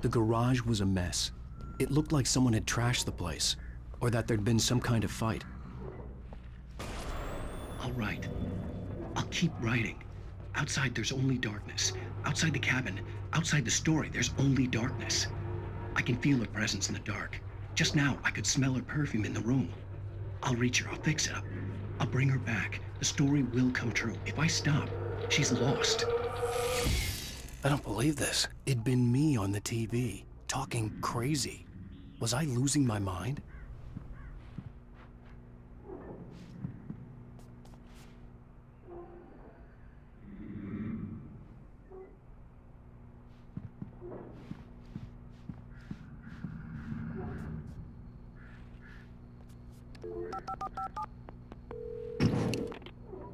The garage was a mess. It looked like someone had trashed the place, or that there'd been some kind of fight. I'll write. I'll keep writing. Outside, there's only darkness. Outside the cabin, outside the story, there's only darkness. I can feel her presence in the dark. Just now, I could smell her perfume in the room. I'll reach her. I'll fix it up. I'll bring her back. The story will come true. If I stop, she's lost. I don't believe this. It'd been me on the TV, talking crazy. Was I losing my mind?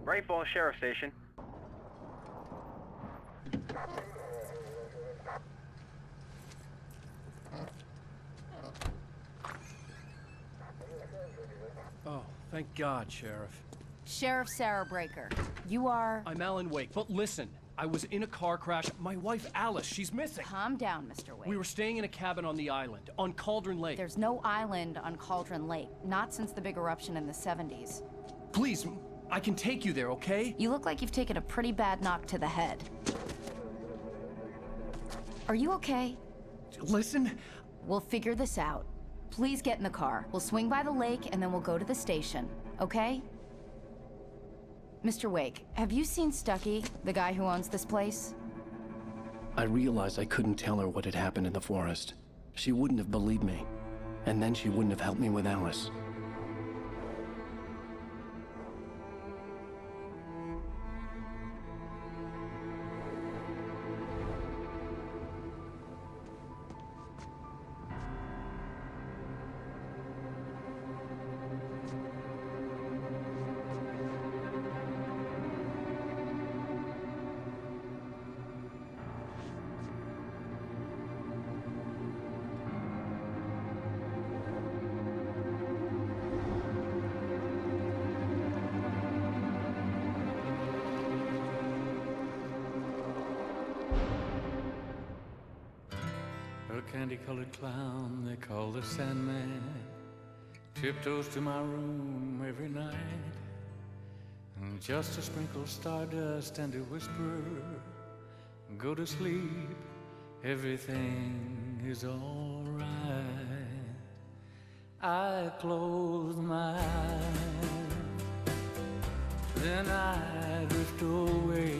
Great Falls Sheriff Station. Oh, thank God, Sheriff. Sheriff Sarah Breaker. You are... I'm Alan Wake, but listen. I was in a car crash. My wife, Alice, she's missing. Calm down, Mr. Wake. We were staying in a cabin on the island, on Cauldron Lake. There's no island on Cauldron Lake. Not since the big eruption in the 70s. Please, I can take you there, okay? You look like you've taken a pretty bad knock to the head. Are you okay? Listen. We'll figure this out. Please get in the car. We'll swing by the lake and then we'll go to the station, okay? Mr. Wake, have you seen Stucky, the guy who owns this place? I realized I couldn't tell her what had happened in the forest. She wouldn't have believed me. And then she wouldn't have helped me with Alice. A candy-colored clown they call the Sandman tiptoes to my room every night, and just to sprinkle stardust and to whisper, go to sleep, everything is all right. I close my eyes, then I drift away.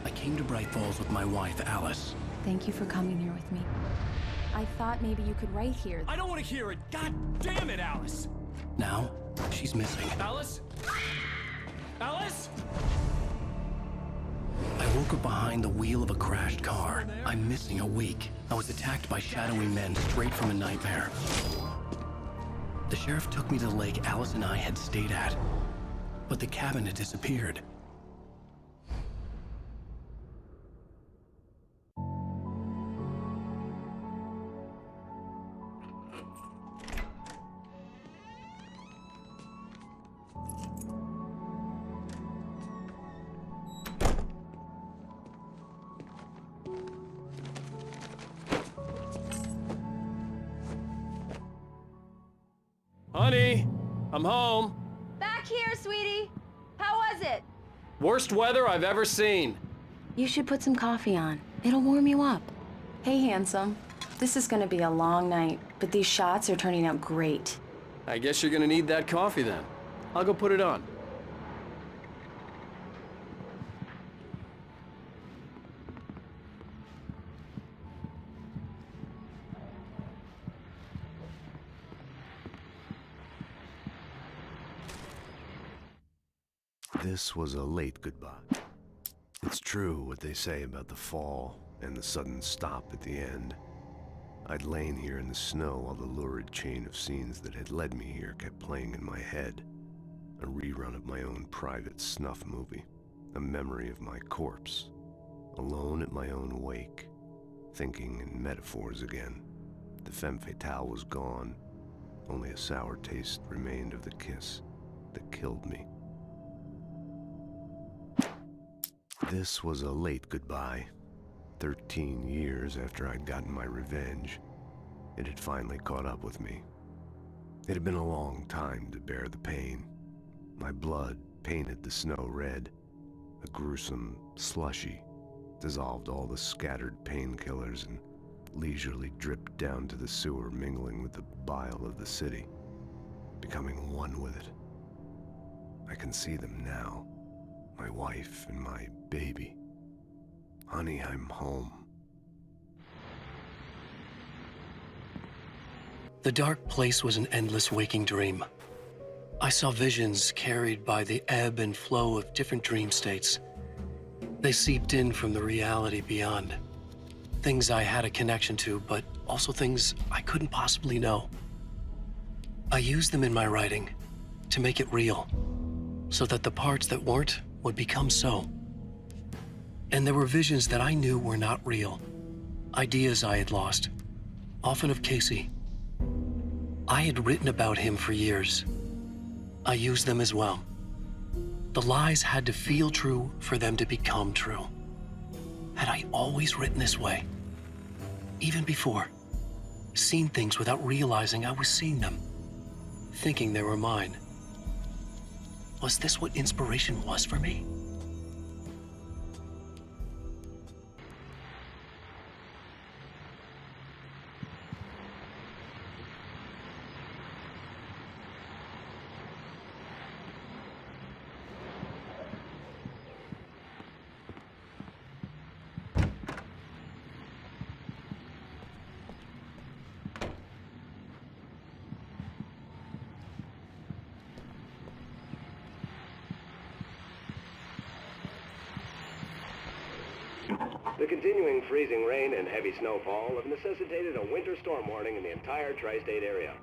I came to Bright Falls with my wife, Alice. Thank you for coming here with me. I thought maybe you could write here. I don't want to hear it! God damn it, Alice! Now, she's missing. Alice? Alice? I woke up behind the wheel of a crashed car. I'm missing a week. I was attacked by shadowy men straight from a nightmare. The sheriff took me to the lake Alice and I had stayed at. But the cabin had disappeared. Honey, I'm home. Back here, sweetie. How was it? Worst weather I've ever seen. You should put some coffee on. It'll warm you up. Hey, handsome. This is gonna be a long night, but these shots are turning out great. I guess you're gonna need that coffee then. I'll go put it on. This was a late goodbye. It's true what they say about the fall and the sudden stop at the end. I'd lain here in the snow while the lurid chain of scenes that had led me here kept playing in my head. A rerun of my own private snuff movie. A memory of my corpse. Alone at my own wake. Thinking in metaphors again. The femme fatale was gone. Only a sour taste remained of the kiss that killed me. This was a late goodbye. 13 years after I'd gotten my revenge, it had finally caught up with me. It had been a long time to bear the pain. My blood painted the snow red. A gruesome slushy dissolved all the scattered painkillers and leisurely dripped down to the sewer, mingling with the bile of the city, becoming one with it. I can see them now, my wife and my baby. Honey, I'm home. The dark place was an endless waking dream. I saw visions carried by the ebb and flow of different dream states. They seeped in from the reality beyond. Things I had a connection to, but also things I couldn't possibly know. I used them in my writing to make it real, so that the parts that weren't would become so. And there were visions that I knew were not real. Ideas I had lost, often of Casey. I had written about him for years. I used them as well. The lies had to feel true for them to become true. Had I always written this way? Even before? Seen things without realizing I was seeing them? Thinking they were mine? Was this what inspiration was for me? The continuing freezing rain and heavy snowfall have necessitated a winter storm warning in the entire tri-state area.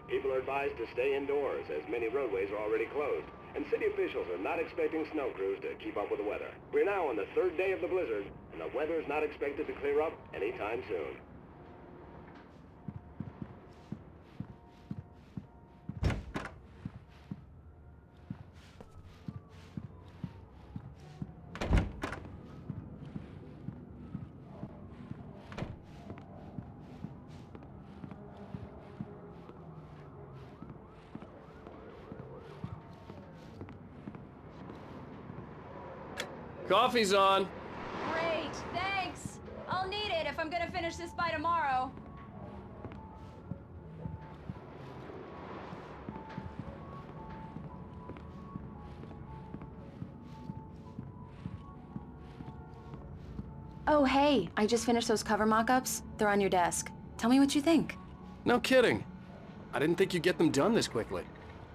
People are advised to stay indoors as many roadways are already closed, and city officials are not expecting snow crews to keep up with the weather. We're now on the third day of the blizzard, and the weather is not expected to clear up anytime soon. Coffee's on. Great, thanks. I'll need it if I'm gonna finish this by tomorrow. Oh, hey, I just finished those cover mock-ups. They're on your desk. Tell me what you think. No kidding. I didn't think you'd get them done this quickly.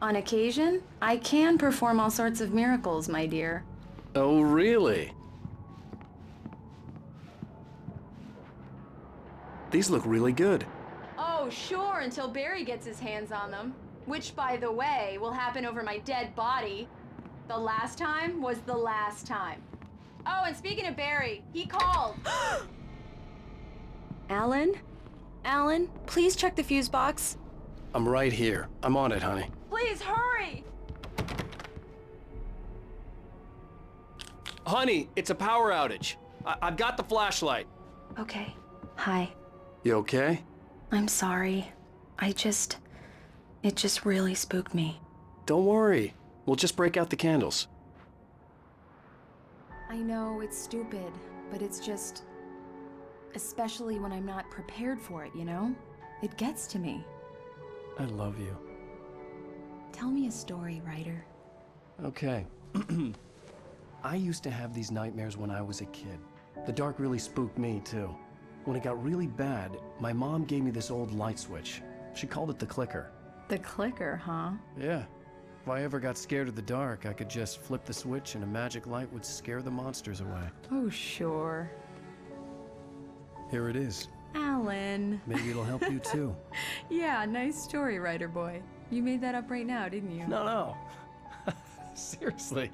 On occasion, I can perform all sorts of miracles, my dear. Oh, really? These look really good. Oh, sure, until Barry gets his hands on them. Which, by the way, will happen over my dead body. The last time was the last time. Oh, and speaking of Barry, he called. Alan? Alan, please check the fuse box. I'm right here. I'm on it, honey. Please hurry! Honey, it's a power outage. I've got the flashlight. Okay. Hi. You okay? I'm sorry. It just really spooked me. Don't worry. We'll just break out the candles. I know it's stupid, but it's just... especially when I'm not prepared for it, you know? It gets to me. I love you. Tell me a story, writer. Okay. I used to have these nightmares when I was a kid. The dark really spooked me, too. When it got really bad, my mom gave me this old light switch. She called it the clicker. The clicker, huh? Yeah. If I ever got scared of the dark, I could just flip the switch and a magic light would scare the monsters away. Oh, sure. Here it is. Alan. Maybe it'll help you too. Yeah, nice story, writer boy. You made that up right now, didn't you? No. Seriously.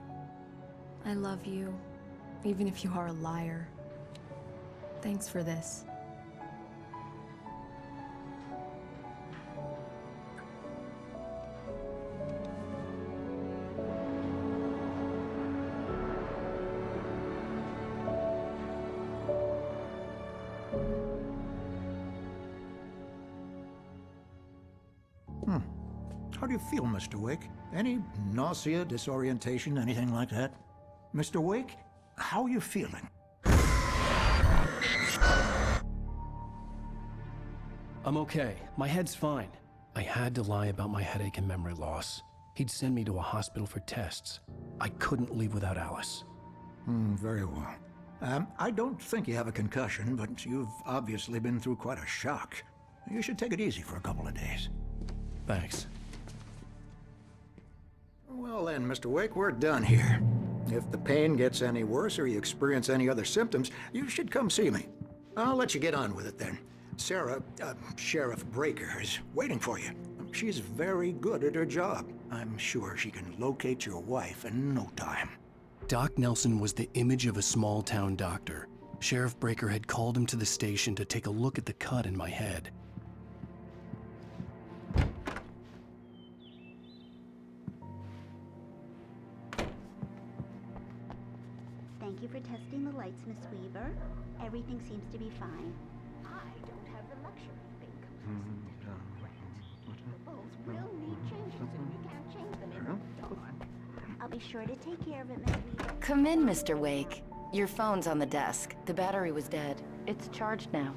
I love you, even if you are a liar. Thanks for this. How do you feel, Mr. Wake? Any nausea, disorientation, anything like that? Mr. Wake, how are you feeling? I'm okay. My head's fine. I had to lie about my headache and memory loss. He'd send me to a hospital for tests. I couldn't leave without Alice. Very well. I don't think you have a concussion, but you've obviously been through quite a shock. You should take it easy for a couple of days. Thanks. Well then, Mr. Wake, we're done here. If the pain gets any worse or you experience any other symptoms, you should come see me. I'll let you get on with it then. Sarah, Sheriff Breaker, is waiting for you. She's very good at her job. I'm sure she can locate your wife in no time. Doc Nelson was the image of a small-town doctor. Sheriff Breaker had called him to the station to take a look at the cut in my head. Thank you for testing the lights, Miss Weaver. Everything seems to be fine. I don't have the luxury of being complacent. The bulbs will need changes, and we can't change them in the dark. I'll be sure to take care of it, Miss Weaver. Come in, Mr. Wake. Your phone's on the desk. The battery was dead. It's charged now.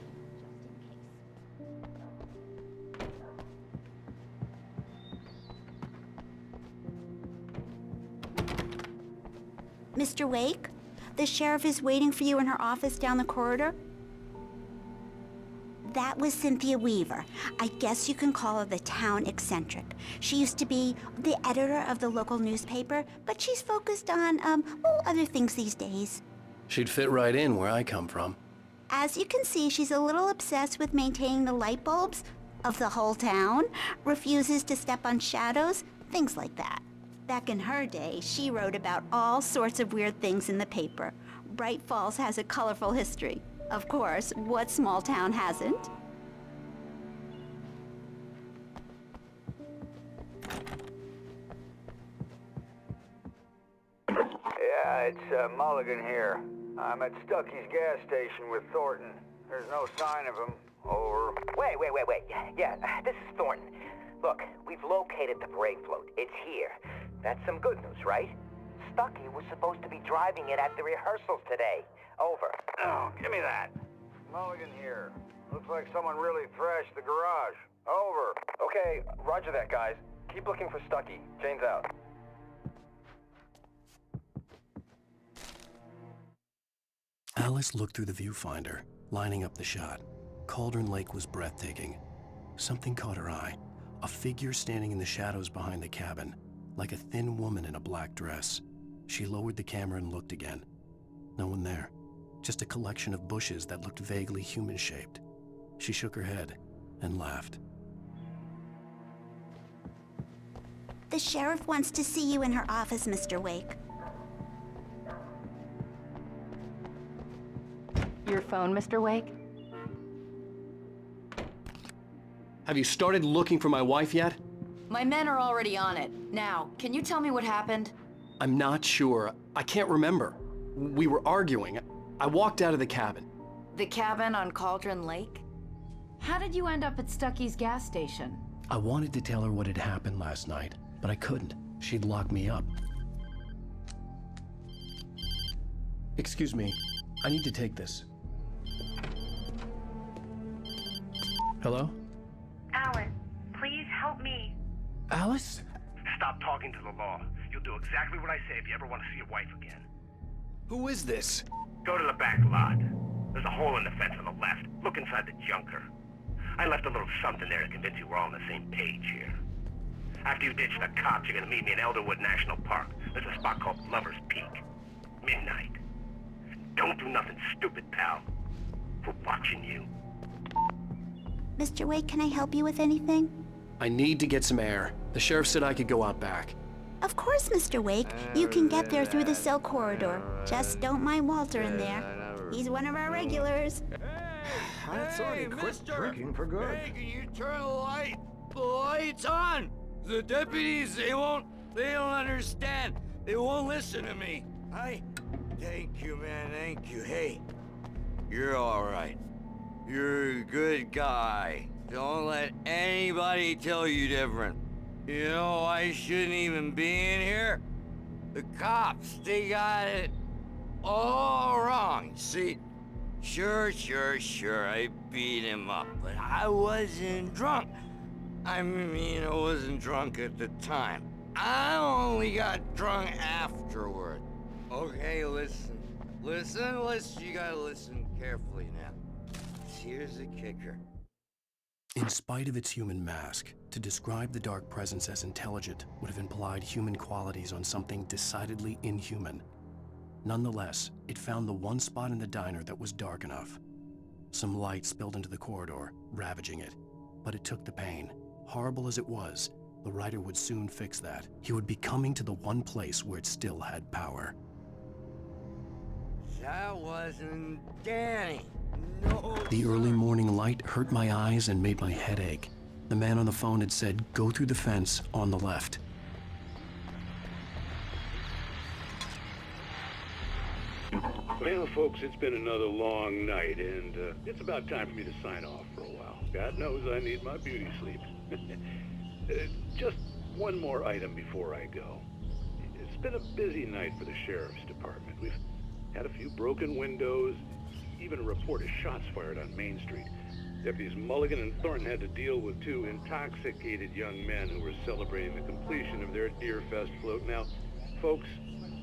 Mr. Wake, the sheriff is waiting for you in her office down the corridor. That was Cynthia Weaver. I guess you can call her the town eccentric. She used to be the editor of the local newspaper, but she's focused on, other things these days. She'd fit right in where I come from. As you can see, she's a little obsessed with maintaining the light bulbs of the whole town, refuses to step on shadows, things like that. Back in her day, she wrote about all sorts of weird things in the paper. Bright Falls has a colorful history. Of course, what small town hasn't? Yeah, it's Mulligan here. I'm at Stucky's gas station with Thornton. There's no sign of him. Over. Wait. Yeah, this is Thornton. Look, we've located the brake float. It's here. That's some good news, right? Stucky was supposed to be driving it at the rehearsals today. Over. Oh, give me that. Mulligan here. Looks like someone really thrashed the garage. Over. Okay, roger that, guys. Keep looking for Stucky. Jane's out. Alice looked through the viewfinder, lining up the shot. Cauldron Lake was breathtaking. Something caught her eye. A figure standing in the shadows behind the cabin, like a thin woman in a black dress. She lowered the camera and looked again. No one there. Just a collection of bushes that looked vaguely human-shaped. She shook her head and laughed. The sheriff wants to see you in her office, Mr. Wake. Your phone, Mr. Wake? Have you started looking for my wife yet? My men are already on it. Now, can you tell me what happened? I'm not sure. I can't remember. We were arguing. I walked out of the cabin. The cabin on Cauldron Lake? How did you end up at Stucky's gas station? I wanted to tell her what had happened last night, but I couldn't. She'd lock me up. Excuse me. I need to take this. Hello? Alan, please help me. Alice? Stop talking to the law. You'll do exactly what I say if you ever want to see your wife again. Who is this? Go to the back lot. There's a hole in the fence on the left. Look inside the junker. I left a little something there to convince you we're all on the same page here. After you ditch the cops, you're gonna meet me in Elderwood National Park. There's a spot called Lover's Peak. Midnight. Don't do nothing stupid, pal. We're watching you. Mr. Wake, can I help you with anything? I need to get some air. The sheriff said I could go out back. Of course, Mr. Wake. You can get there through the cell corridor. Just don't mind Walter in there. He's one of our regulars. I thought he quit drinking for good. Hey, can you turn the lights on? The deputies, they don't understand. They won't listen to me. Thank you, man, thank you. Hey, you're all right. You're a good guy. Don't let anybody tell you different. You know, I shouldn't even be in here. The cops, they got it all wrong. See, sure, I beat him up, but I wasn't drunk. I mean, I wasn't drunk at the time. I only got drunk afterward. Okay, listen, you gotta listen carefully now. Here's the kicker. In spite of its human mask, to describe the dark presence as intelligent would have implied human qualities on something decidedly inhuman. Nonetheless, it found the one spot in the diner that was dark enough. Some light spilled into the corridor, ravaging it. But it took the pain. Horrible as it was, the writer would soon fix that. He would be coming to the one place where it still had power. That wasn't Danny. No. The early morning light hurt my eyes and made my head ache. The man on the phone had said, "Go through the fence on the left." Well, folks, it's been another long night, and it's about time for me to sign off for a while. God knows I need my beauty sleep. Just one more item before I go. It's been a busy night for the Sheriff's Department. We've had a few broken windows, even a report of shots fired on Main Street. Deputies Mulligan and Thornton had to deal with two intoxicated young men who were celebrating the completion of their Deer Fest float. Now, folks,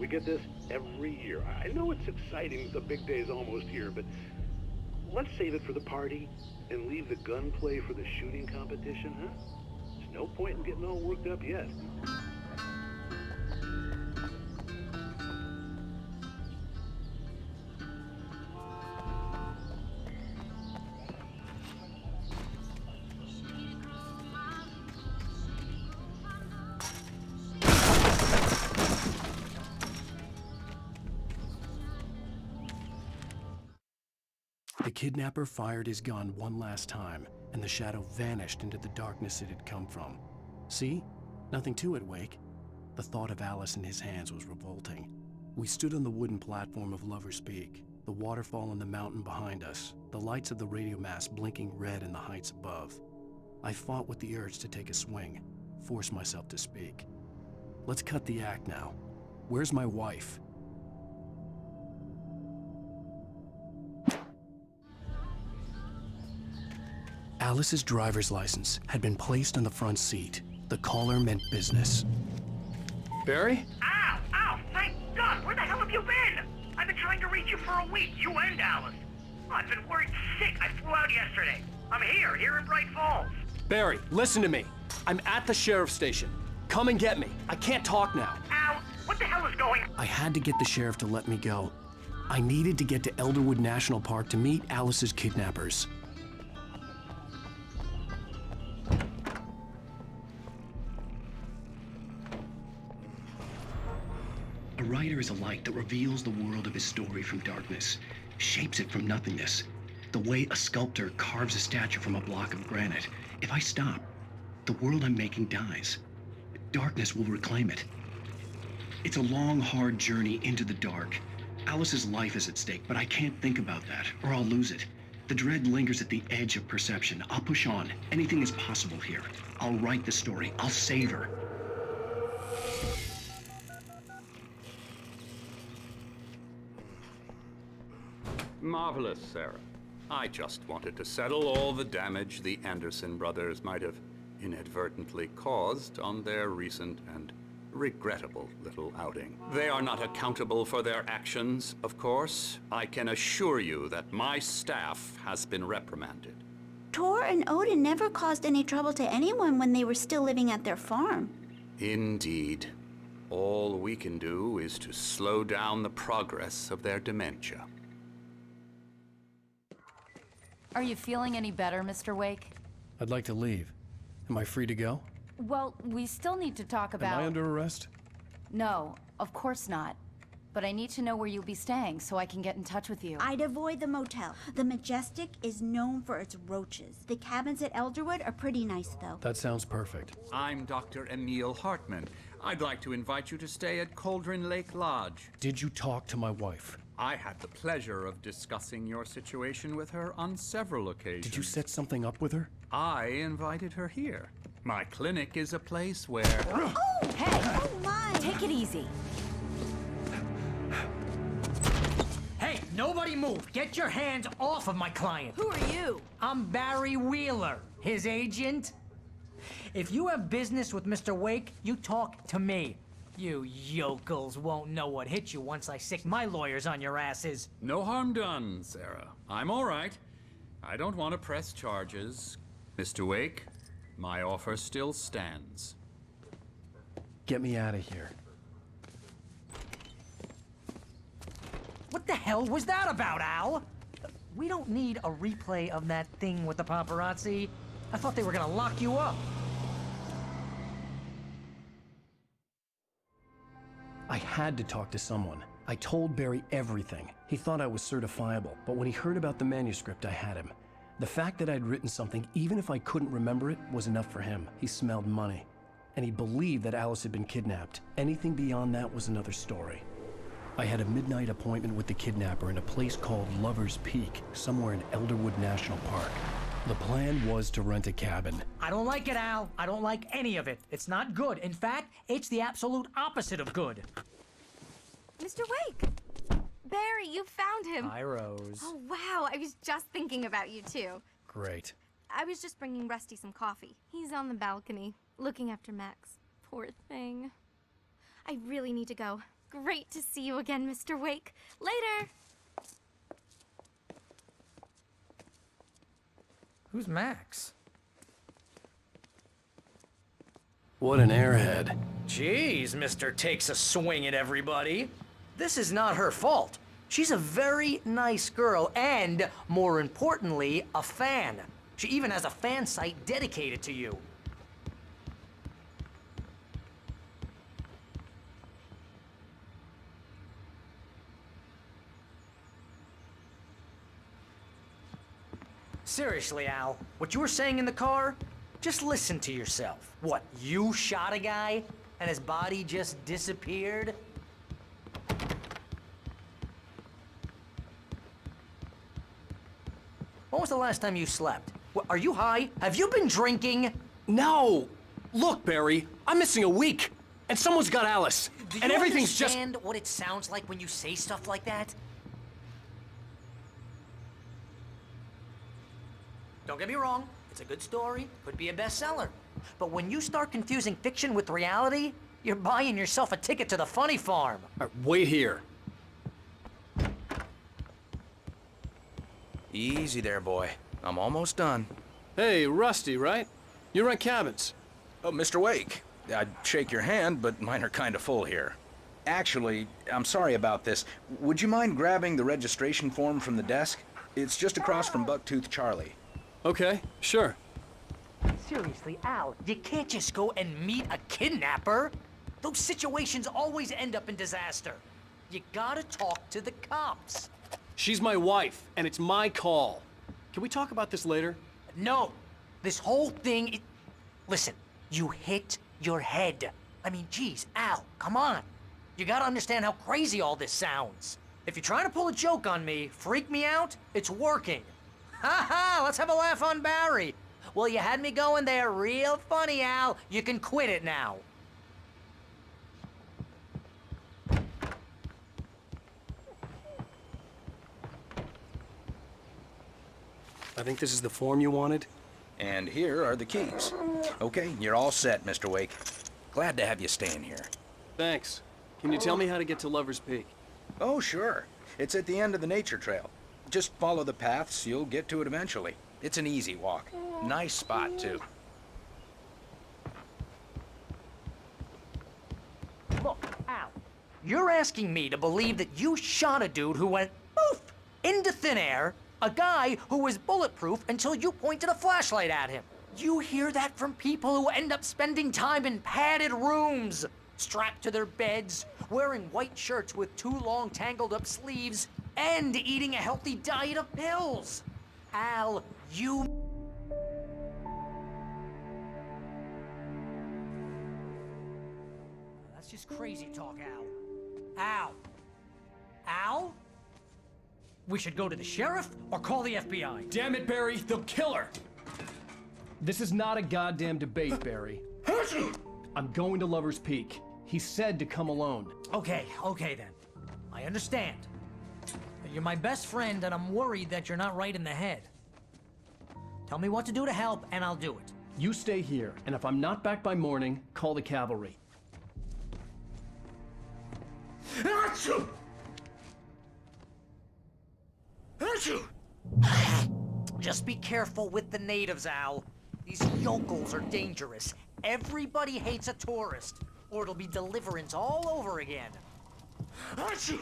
we get this every year. I know it's exciting, the big day's almost here, but let's save it for the party and leave the gunplay for the shooting competition, huh? There's no point in getting all worked up yet. The kidnapper fired his gun one last time, and the shadow vanished into the darkness it had come from. See? Nothing to it, Wake. The thought of Alice in his hands was revolting. We stood on the wooden platform of Lover's Peak, the waterfall on the mountain behind us, the lights of the radio mast blinking red in the heights above. I fought with the urge to take a swing, force myself to speak. Let's cut the act now. Where's my wife? Alice's driver's license had been placed on the front seat. The caller meant business. Barry? Ow! Ow! Thank God! Where the hell have you been? I've been trying to reach you for a week, you and Alice. Oh, I've been worried sick. I flew out yesterday. I'm here in Bright Falls. Barry, listen to me. I'm at the sheriff's station. Come and get me. I can't talk now. Ow! What the hell is going on? I had to get the sheriff to let me go. I needed to get to Elderwood National Park to meet Alice's kidnappers. A writer is a light that reveals the world of his story from darkness, shapes it from nothingness. The way a sculptor carves a statue from a block of granite. If I stop, the world I'm making dies. Darkness will reclaim it. It's a long, hard journey into the dark. Alice's life is at stake, but I can't think about that, or I'll lose it. The dread lingers at the edge of perception. I'll push on. Anything is possible here. I'll write the story. I'll save her. Marvelous, Sarah. I just wanted to settle all the damage the Anderson brothers might have inadvertently caused on their recent and regrettable little outing. They are not accountable for their actions, of course. I can assure you that my staff has been reprimanded. Tor and Odin never caused any trouble to anyone when they were still living at their farm. Indeed. All we can do is to slow down the progress of their dementia. Are you feeling any better, Mr. Wake? I'd like to leave. Am I free to go? Well, we still need to talk about... Am I under arrest? No, of course not. But I need to know where you'll be staying so I can get in touch with you. I'd avoid the motel. The Majestic is known for its roaches. The cabins at Elderwood are pretty nice, though. That sounds perfect. I'm Dr. Emil Hartman. I'd like to invite you to stay at Cauldron Lake Lodge. Did you talk to my wife? I had the pleasure of discussing your situation with her on several occasions. Did you set something up with her? I invited her here. My clinic is a place where... Oh! Hey! Oh, my! Take it easy. Hey, nobody move! Get your hands off of my client! Who are you? I'm Barry Wheeler, his agent. If you have business with Mr. Wake, you talk to me. You yokels won't know what hit you once I sick my lawyers on your asses. No harm done, Sarah. I'm all right. I don't want to press charges. Mr. Wake, my offer still stands. Get me out of here. What the hell was that about, Al? We don't need a replay of that thing with the paparazzi. I thought they were gonna lock you up. I had to talk to someone. I told Barry everything. He thought I was certifiable, but when he heard about the manuscript, I had him. The fact that I'd written something, even if I couldn't remember it, was enough for him. He smelled money. And he believed that Alice had been kidnapped. Anything beyond that was another story. I had a midnight appointment with the kidnapper in a place called Lover's Peak, somewhere in Elderwood National Park. The plan was to rent a cabin. I don't like it, Al. I don't like any of it. It's not good. In fact, it's the absolute opposite of good. Mr. Wake! Barry, you found him. Hi, Rose. Oh, wow. I was just thinking about you, too. Great. I was just bringing Rusty some coffee. He's on the balcony, looking after Max. Poor thing. I really need to go. Great to see you again, Mr. Wake. Later! Who's Max? What an airhead. Jeez, Mr. Takes a swing at everybody. This is not her fault. She's a very nice girl and, more importantly, a fan. She even has a fan site dedicated to you. Seriously, Al, what you were saying in the car? Just listen to yourself. What, you shot a guy and his body just disappeared? When was the last time you slept? What, are you high? Have you been drinking? No! Look, Barry, I'm missing a week, and someone's got Alice, and everything's just... Do you understand what it sounds like when you say stuff like that? Don't get me wrong, it's a good story, could be a bestseller. But when you start confusing fiction with reality, you're buying yourself a ticket to the funny farm. All right, wait here. Easy there, boy. I'm almost done. Hey, Rusty, right? You rent cabins. Oh, Mr. Wake. I'd shake your hand, but mine are kind of full here. Actually, I'm sorry about this. Would you mind grabbing the registration form from the desk? It's just across from Bucktooth Charlie. Okay, sure. Seriously, Al, you can't just go and meet a kidnapper. Those situations always end up in disaster. You gotta talk to the cops. She's my wife, and it's my call. Can we talk about this later? No. This whole thing, listen, you hit your head. I mean, geez, Al, come on. You gotta understand how crazy all this sounds. If you're trying to pull a joke on me, freak me out, it's working. Ha ha, let's have a laugh on Barry. Well, you had me going there real funny, Al. You can quit it now. I think this is the form you wanted. And here are the keys. Okay, you're all set, Mr. Wake. Glad to have you staying here. Thanks. Can you tell me how to get to Lover's Peak? Oh, sure. It's at the end of the nature trail. Just follow the paths, you'll get to it eventually. It's an easy walk. Nice spot, too. Look, Al, you're asking me to believe that you shot a dude who went poof into thin air, a guy who was bulletproof until you pointed a flashlight at him. You hear that from people who end up spending time in padded rooms, strapped to their beds, wearing white shirts with too long tangled up sleeves, and eating a healthy diet of pills. Al, you... That's just crazy talk, Al. Al. Al? We should go to the sheriff or call the FBI. Damn it, Barry, they'll kill her! This is not a goddamn debate, Barry. I'm going to Lover's Peak. He said to come alone. Okay then. I understand. You're my best friend, and I'm worried that you're not right in the head. Tell me what to do to help, and I'll do it. You stay here, and if I'm not back by morning, call the cavalry. Achoo! Achoo! Just be careful with the natives, Al. These yokels are dangerous. Everybody hates a tourist, or it'll be Deliverance all over again. Achoo!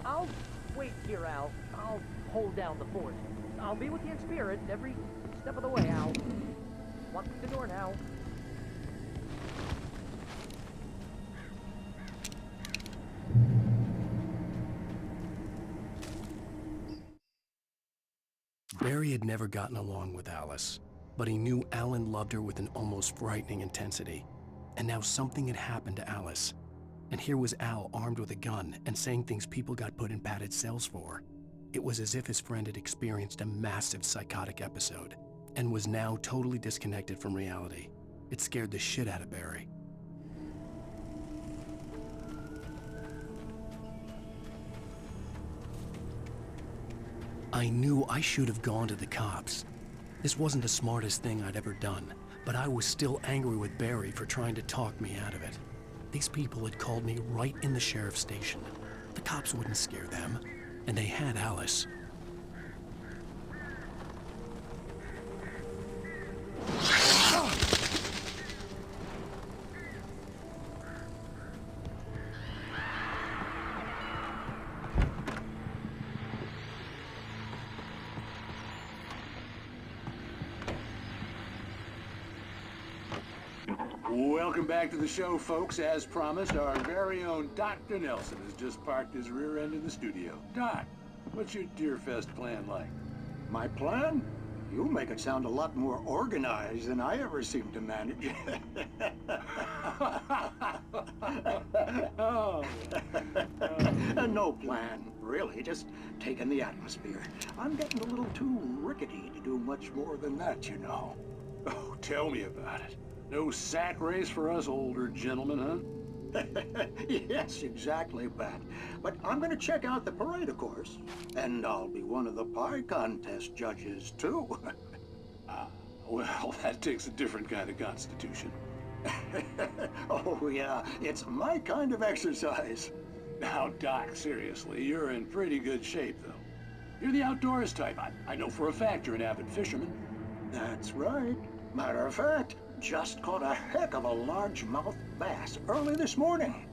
I'll wait here, Al. I'll hold down the fort. I'll be with you in spirit every step of the way, Al. Lock the door now. Barry had never gotten along with Alice, but he knew Alan loved her with an almost frightening intensity. And now something had happened to Alice. And here was Al armed with a gun and saying things people got put in padded cells for. It was as if his friend had experienced a massive psychotic episode and was now totally disconnected from reality. It scared the shit out of Barry. I knew I should have gone to the cops. This wasn't the smartest thing I'd ever done, but I was still angry with Barry for trying to talk me out of it. These people had called me right in the sheriff's station. The cops wouldn't scare them, and they had Alice. Welcome back to the show, folks. As promised, our very own Dr. Nelson has just parked his rear end in the studio. Doc, what's your Deerfest plan like? My plan? You make it sound a lot more organized than I ever seem to manage. Oh. No plan, really. Just taking the atmosphere. I'm getting a little too rickety to do much more than that, you know. Oh, tell me about it. No sack race for us older gentlemen, huh? Yes, exactly, Pat. But I'm gonna check out the parade, of course. And I'll be one of the pie contest judges, too. Well, that takes a different kind of constitution. Oh, yeah. It's my kind of exercise. Now, Doc, seriously, you're in pretty good shape, though. You're the outdoors type. I know for a fact you're an avid fisherman. That's right. Matter of fact, just caught a heck of a largemouth bass early this morning.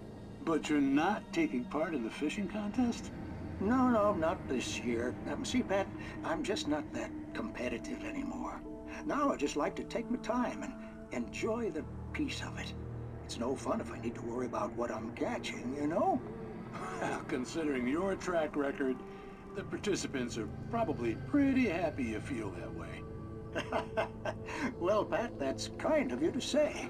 But you're not taking part in the fishing contest? No, not this year. See, Pat, I'm just not that competitive anymore. Now I just like to take my time and enjoy the peace of it. It's no fun if I need to worry about what I'm catching, you know? Considering your track record, the participants are probably pretty happy you feel that way. Well, Pat, that's kind of you to say.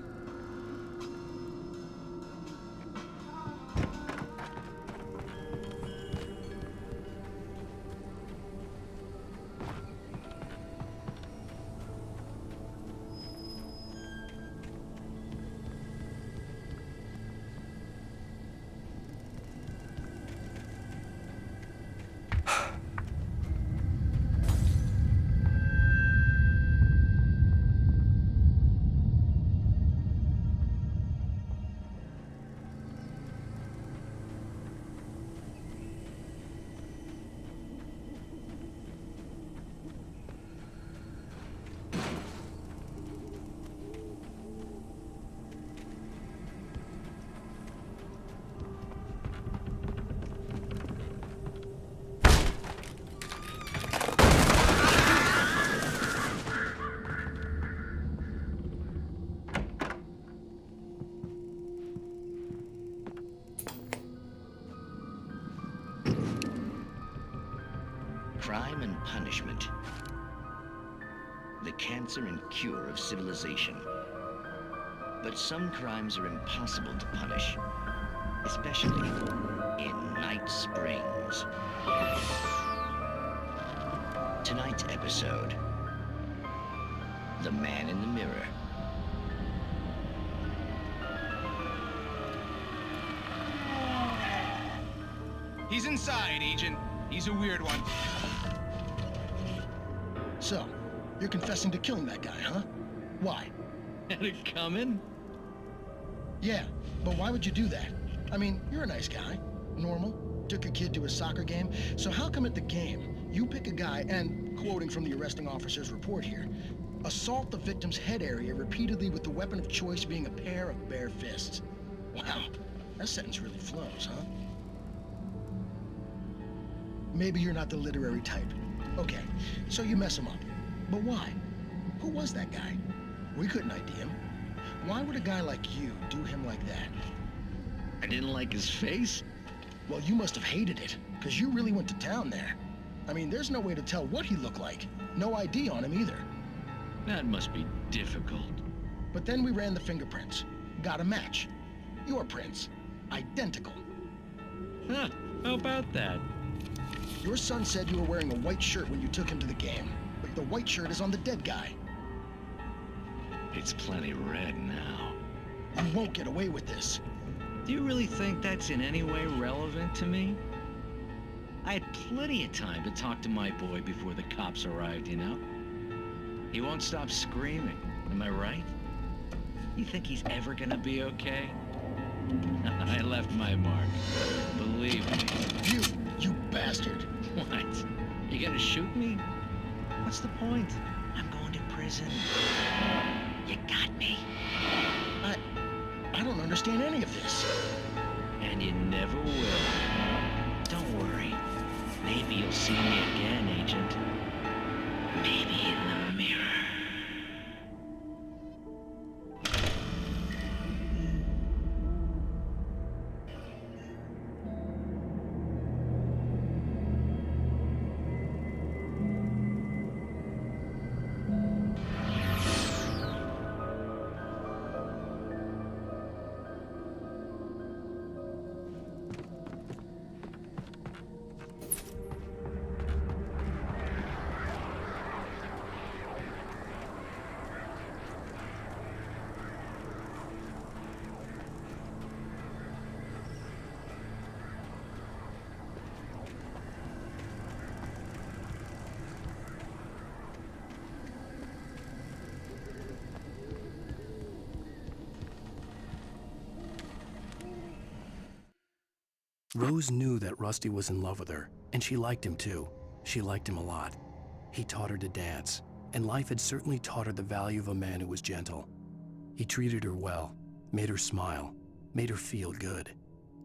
Crime and punishment. The cancer and cure of civilization. But some crimes are impossible to punish, especially in Night Springs. Tonight's episode, The Man in the Mirror. He's inside, Agent. He's a weird one. So, you're confessing to killing that guy, huh? Why? Had it coming? Yeah, but why would you do that? I mean, you're a nice guy. Normal. Took your kid to a soccer game. So how come at the game, you pick a guy and, quoting from the arresting officer's report here, assault the victim's head area repeatedly with the weapon of choice being a pair of bare fists? Wow, that sentence really flows, huh? Maybe you're not the literary type. Okay, so you mess him up. But why? Who was that guy? We couldn't ID him. Why would a guy like you do him like that? I didn't like his face? Well, you must have hated it, because you really went to town there. I mean, there's no way to tell what he looked like. No ID on him either. That must be difficult. But then we ran the fingerprints. Got a match. Your prints. Identical. Huh, how about that? Your son said you were wearing a white shirt when you took him to the game, but the white shirt is on the dead guy. It's plenty red now. You won't get away with this. Do you really think that's in any way relevant to me? I had plenty of time to talk to my boy before the cops arrived, you know? He won't stop screaming, am I right? You think he's ever gonna be okay? I left my mark. Believe me. You bastard. What? You gonna shoot me? What's the point? I'm going to prison. You got me. I don't understand any of this. And you never will. Don't worry. Maybe you'll see me again, Agent. Maybe in the mirror. Rose knew that Rusty was in love with her, and she liked him too. She liked him a lot. He taught her to dance, and life had certainly taught her the value of a man who was gentle. He treated her well, made her smile, made her feel good.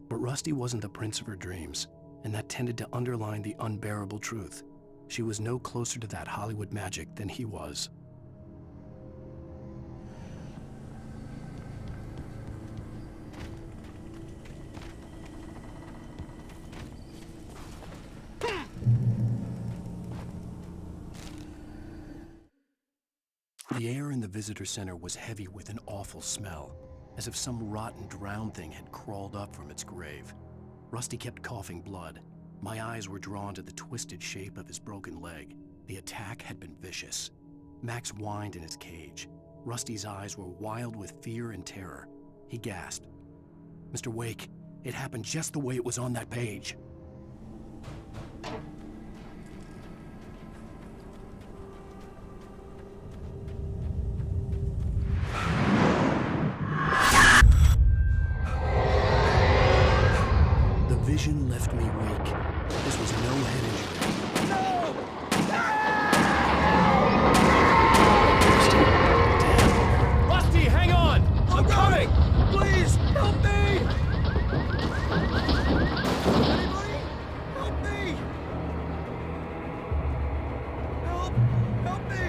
But Rusty wasn't the prince of her dreams, and that tended to underline the unbearable truth. She was no closer to that Hollywood magic than he was. The air in the visitor center was heavy with an awful smell, as if some rotten drowned thing had crawled up from its grave. Rusty kept coughing blood. My eyes were drawn to the twisted shape of his broken leg. The attack had been vicious. Max whined in his cage. Rusty's eyes were wild with fear and terror. He gasped. "Mr. Wake, it happened just the way it was on that page." The vision left me weak. This was no head injury. Rusty, hang on! I'm coming! Please, help me! Anybody? Help me! Help me!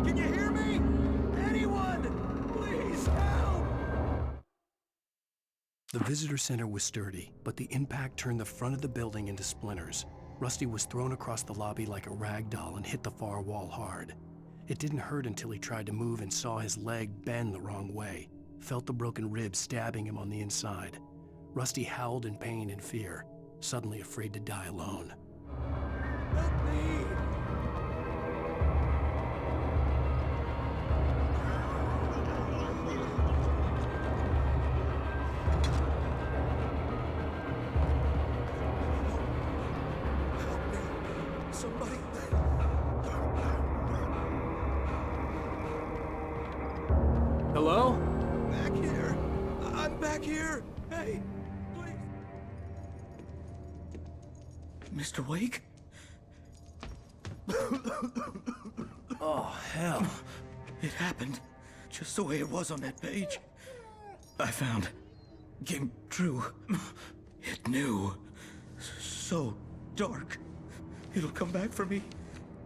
Can you hear me? Anyone? Please, help! The visitor center was sturdy, but the impact turned the front of the building into splinters. Rusty was thrown across the lobby like a rag doll and hit the far wall hard. It didn't hurt until he tried to move and saw his leg bend the wrong way, felt the broken rib stabbing him on the inside. Rusty howled in pain and fear, suddenly afraid to die alone. Help me! Somebody. Hello? Back here. I'm back here. Hey, please. Mr. Wake? Oh, hell. It happened just the way it was on that page. I found. Came true. It knew. So dark. It'll come back for me.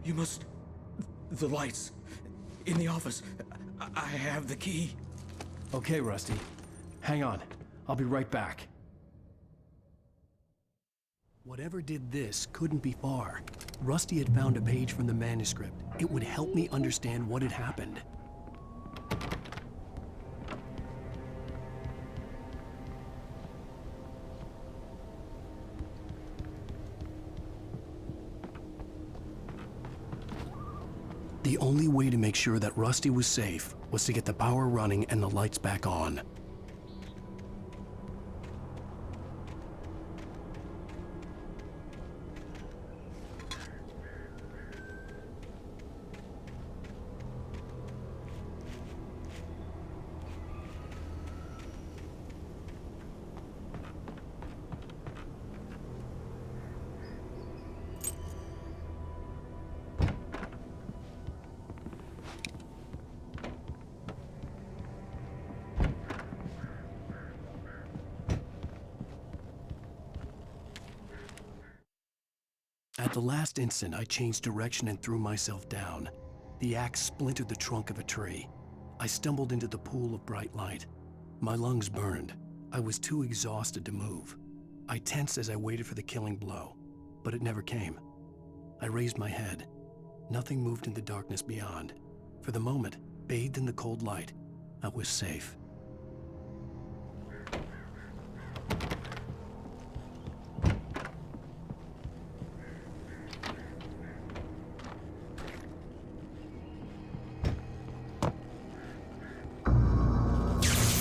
You must... The lights. In the office. I have the key. Okay, Rusty. Hang on. I'll be right back. Whatever did this couldn't be far. Rusty had found a page from the manuscript. It would help me understand what had happened. The only way to make sure that Rusty was safe was to get the power running and the lights back on. At the last instant, I changed direction and threw myself down. The axe splintered the trunk of a tree. I stumbled into the pool of bright light. My lungs burned. I was too exhausted to move. I tensed as I waited for the killing blow, but it never came. I raised my head. Nothing moved in the darkness beyond. For the moment, bathed in the cold light, I was safe.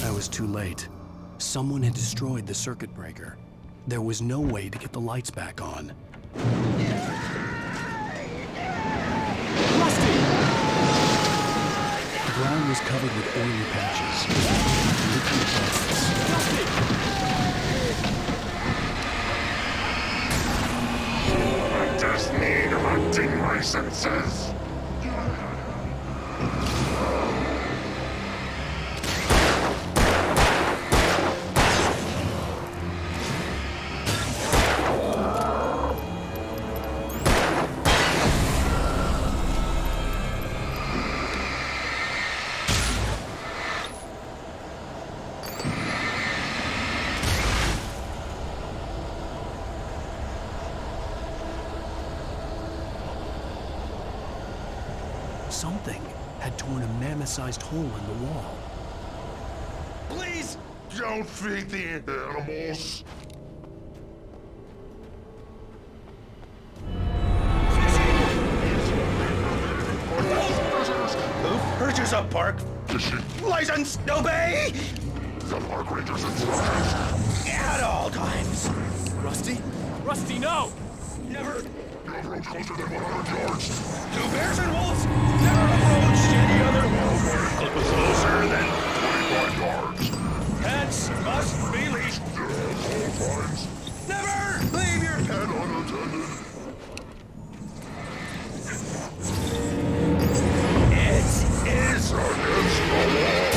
I was too late. Someone had destroyed the circuit breaker. There was no way to get the lights back on. The ground was covered with oily patches. Liquid I just need hunting licenses. Something had torn a mammoth-sized hole in the wall. Please! Don't feed the animals! Who purchase a park license? Obey! The park rangers enforced. At all times. Rusty? Rusty, no! Never. You approach closer than 100 yards. Two bears and wolves never approached any other. Closer than 25 yards. Pets must be leashed. All times. Never leave your And unattended. It is against the law.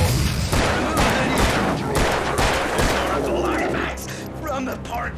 Climax from the park.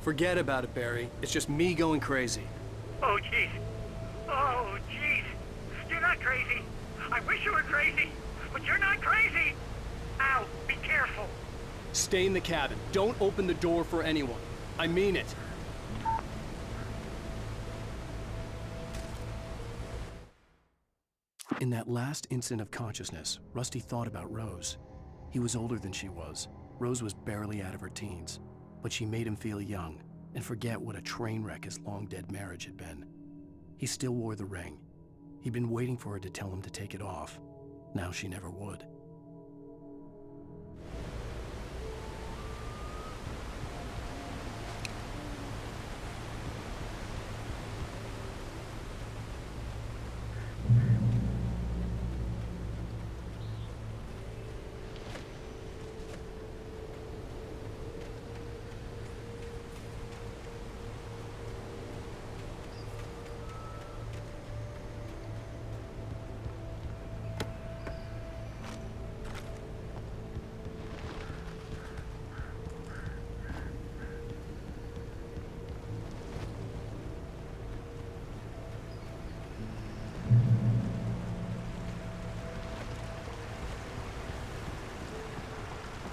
Forget about it, Barry. It's just me going crazy. Oh, jeez. Oh, jeez. You're not crazy. I wish you were crazy, but you're not crazy. Ow, be careful. Stay in the cabin. Don't open the door for anyone. I mean it. In that last instant of consciousness, Rusty thought about Rose. He was older than she was. Rose was barely out of her teens, but she made him feel young and forget what a train wreck his long-dead marriage had been. He still wore the ring. He'd been waiting for her to tell him to take it off. Now she never would.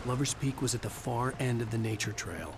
Lover's Peak was at the far end of the nature trail.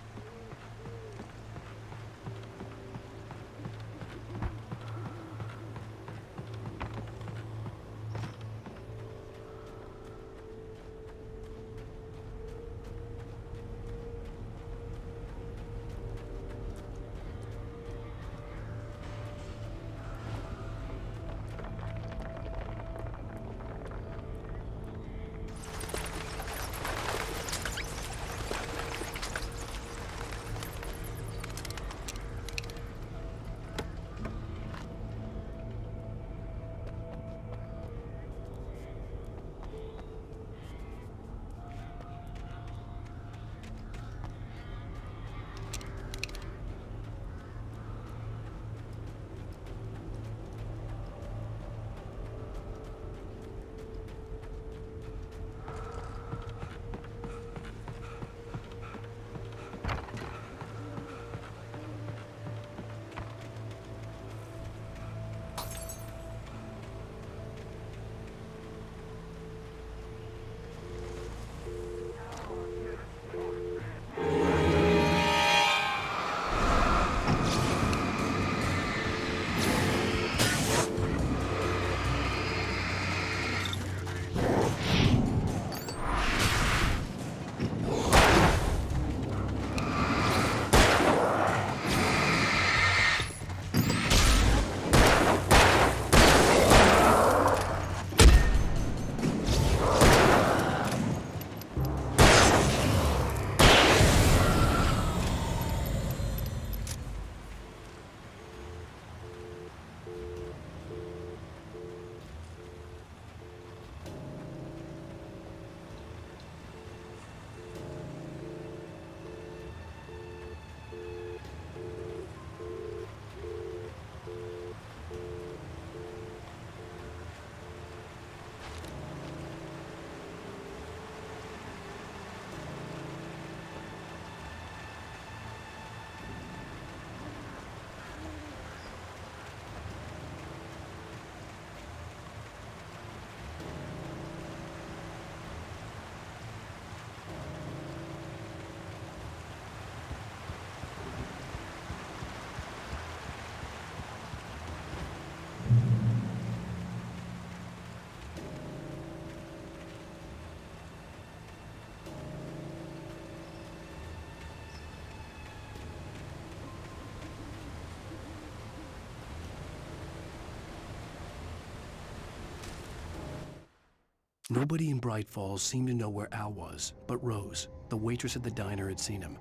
Nobody in Bright Falls seemed to know where Al was, but Rose, the waitress at the diner, had seen him.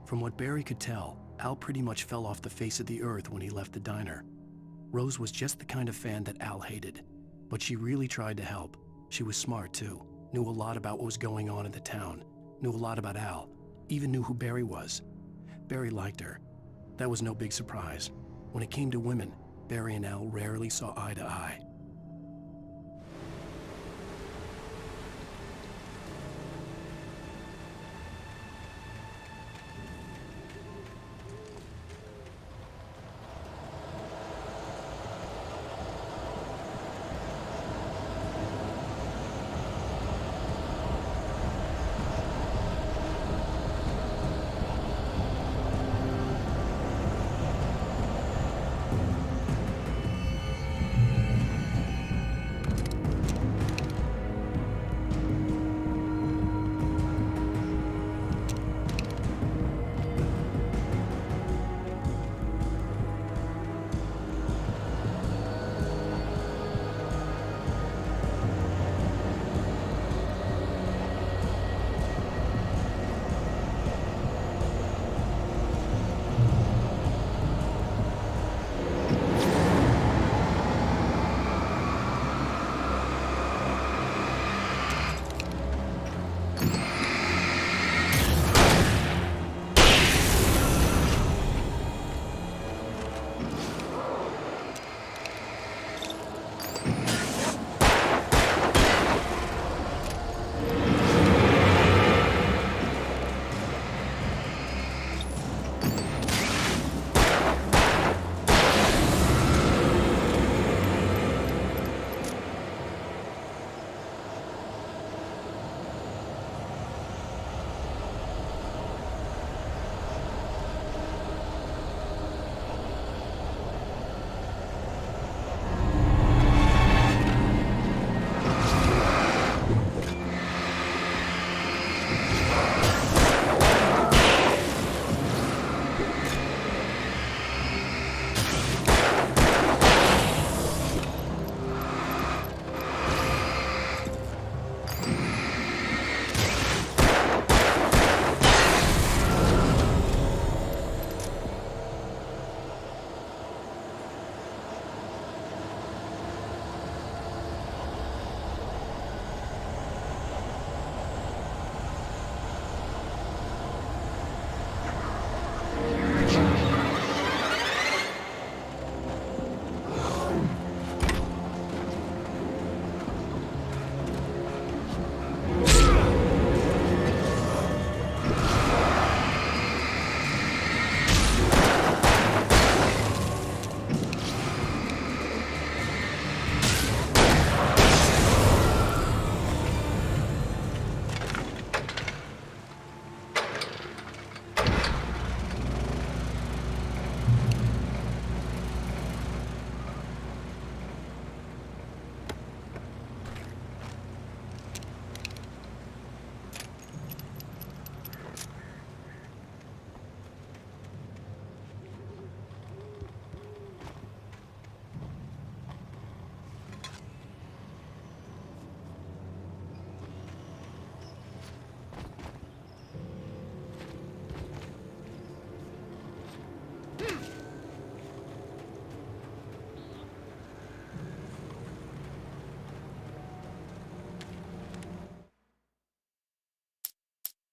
From what Barry could tell, Al pretty much fell off the face of the earth when he left the diner. Rose was just the kind of fan that Al hated, but she really tried to help. She was smart too, knew a lot about what was going on in the town, knew a lot about Al, even knew who Barry was. Barry liked her. That was no big surprise. When it came to women, Barry and Al rarely saw eye to eye.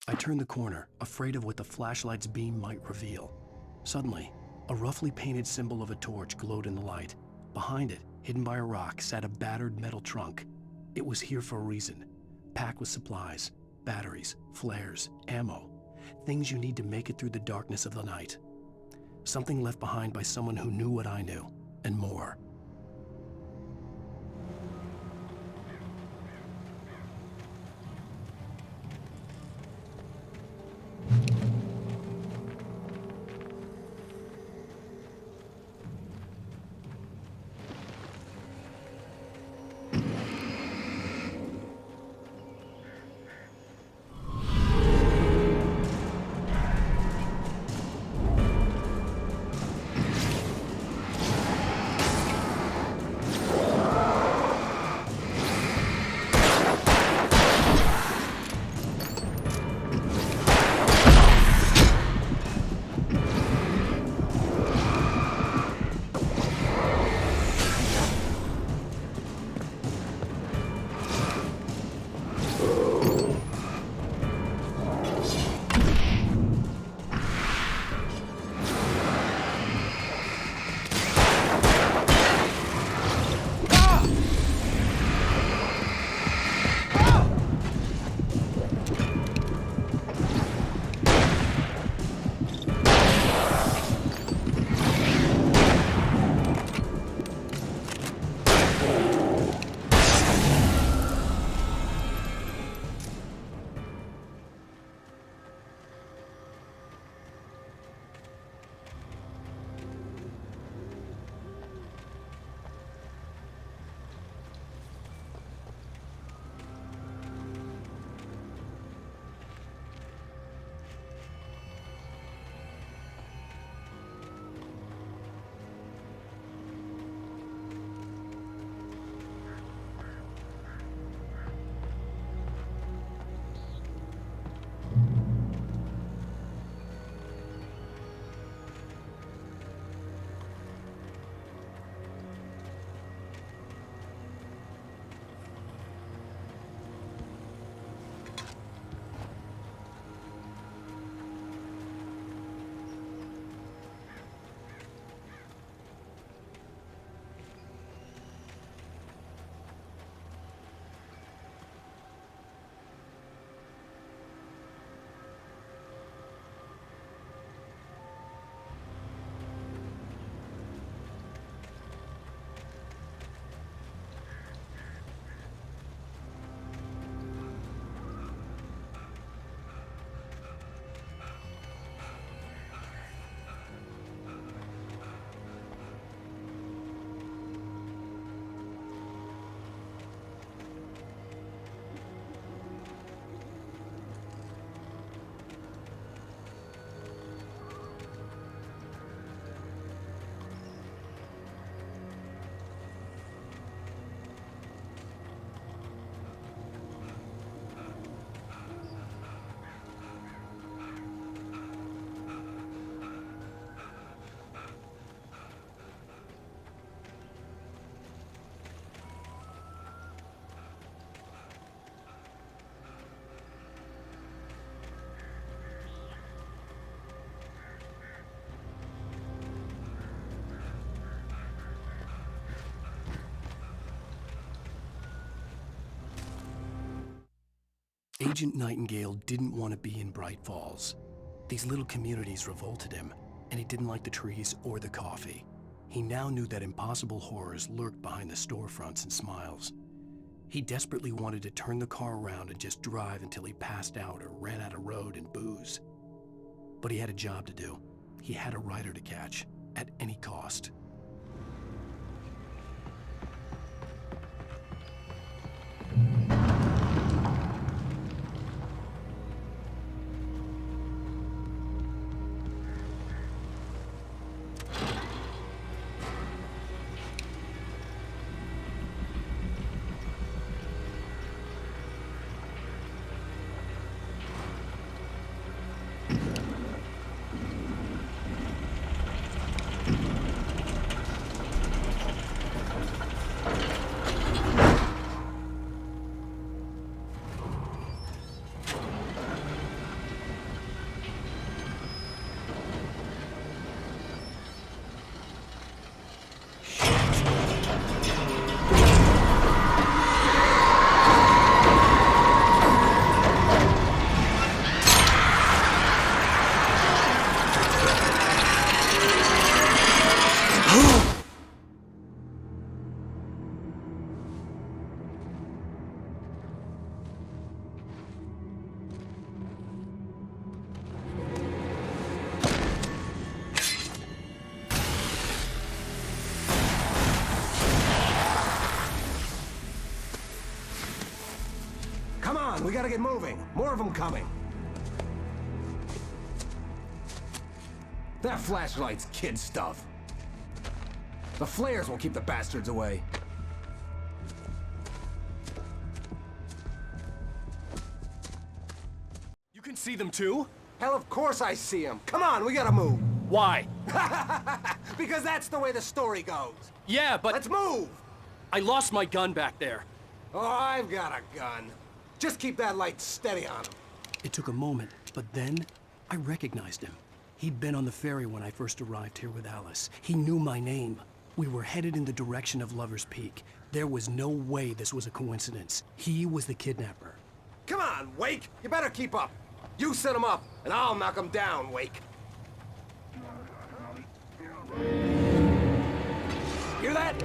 I turned the corner, afraid of what the flashlight's beam might reveal. Suddenly, a roughly painted symbol of a torch glowed in the light. Behind it, hidden by a rock, sat a battered metal trunk. It was here for a reason, packed with supplies, batteries, flares, ammo, things you need to make it through the darkness of the night. Something left behind by someone who knew what I knew, and more. Agent Nightingale didn't want to be in Bright Falls. These little communities revolted him, and he didn't like the trees or the coffee. He now knew that impossible horrors lurked behind the storefronts and smiles. He desperately wanted to turn the car around and just drive until he passed out or ran out of road and booze. But he had a job to do. He had a rider to catch, at any cost. We gotta get moving. More of them coming. That flashlight's kid stuff. The flares won't keep the bastards away. You can see them too? Hell, of course I see them. Come on, we gotta move. Why? Because that's the way the story goes. Yeah, but... Let's move! I lost my gun back there. Oh, I've got a gun. Just keep that light steady on him. It took a moment, but then I recognized him. He'd been on the ferry when I first arrived here with Alice. He knew my name. We were headed in the direction of Lover's Peak. There was no way this was a coincidence. He was the kidnapper. Come on, Wake! You better keep up. You set him up, and I'll knock him down, Wake. Hear that?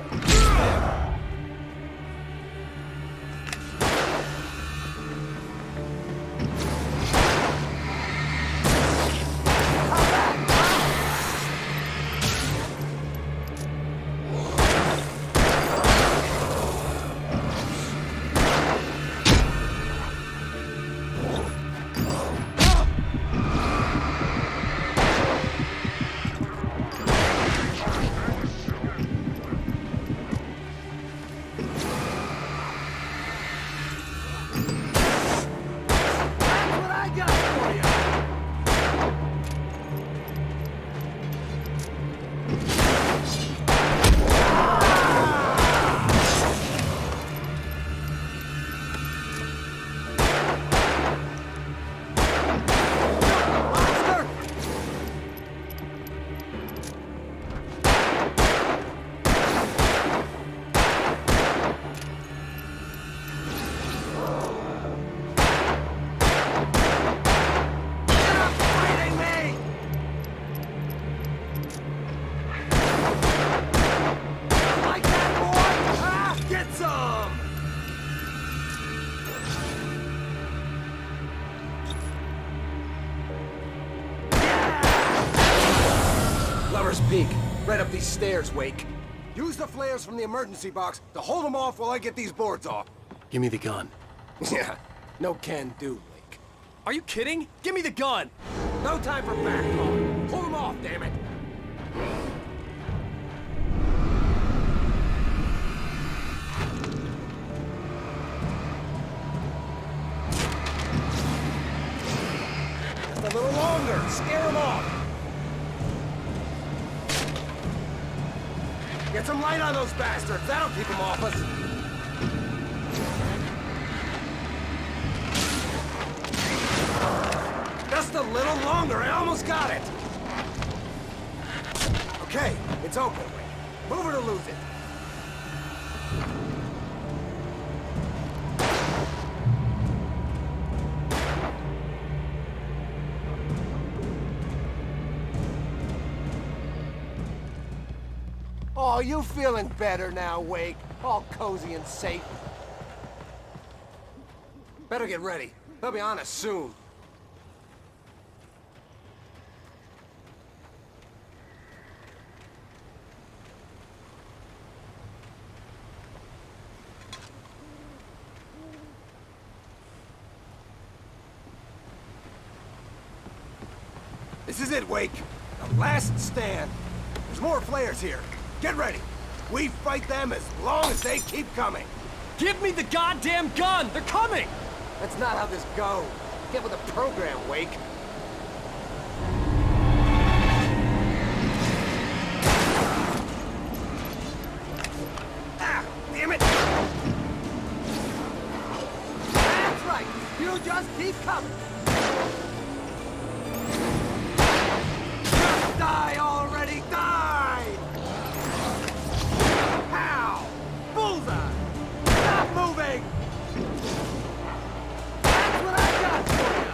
Peak. Right up these stairs, Wake. Use the flares from the emergency box to hold them off while I get these boards off. Give me the gun. Yeah, no can do, Wake. Are you kidding? Give me the gun! No time for back talk. Hold them off, damn it. Just a little longer. Scare them off. Get some light on those bastards. That'll keep them off us. Just a little longer. I almost got it. Okay, it's open. Move it or lose it. Oh, you feeling better now, Wake? All cozy and safe. Better get ready. They'll be on us soon. This is it, Wake. The last stand. There's more flares here. Get ready. We fight them as long as they keep coming. Give me the goddamn gun! They're coming! That's not how this goes. Get with the program, Wake. Ah, damn it! That's right. You just keep coming. Just die already, die! Pow! Bullseye! Stop moving! That's what I got for you!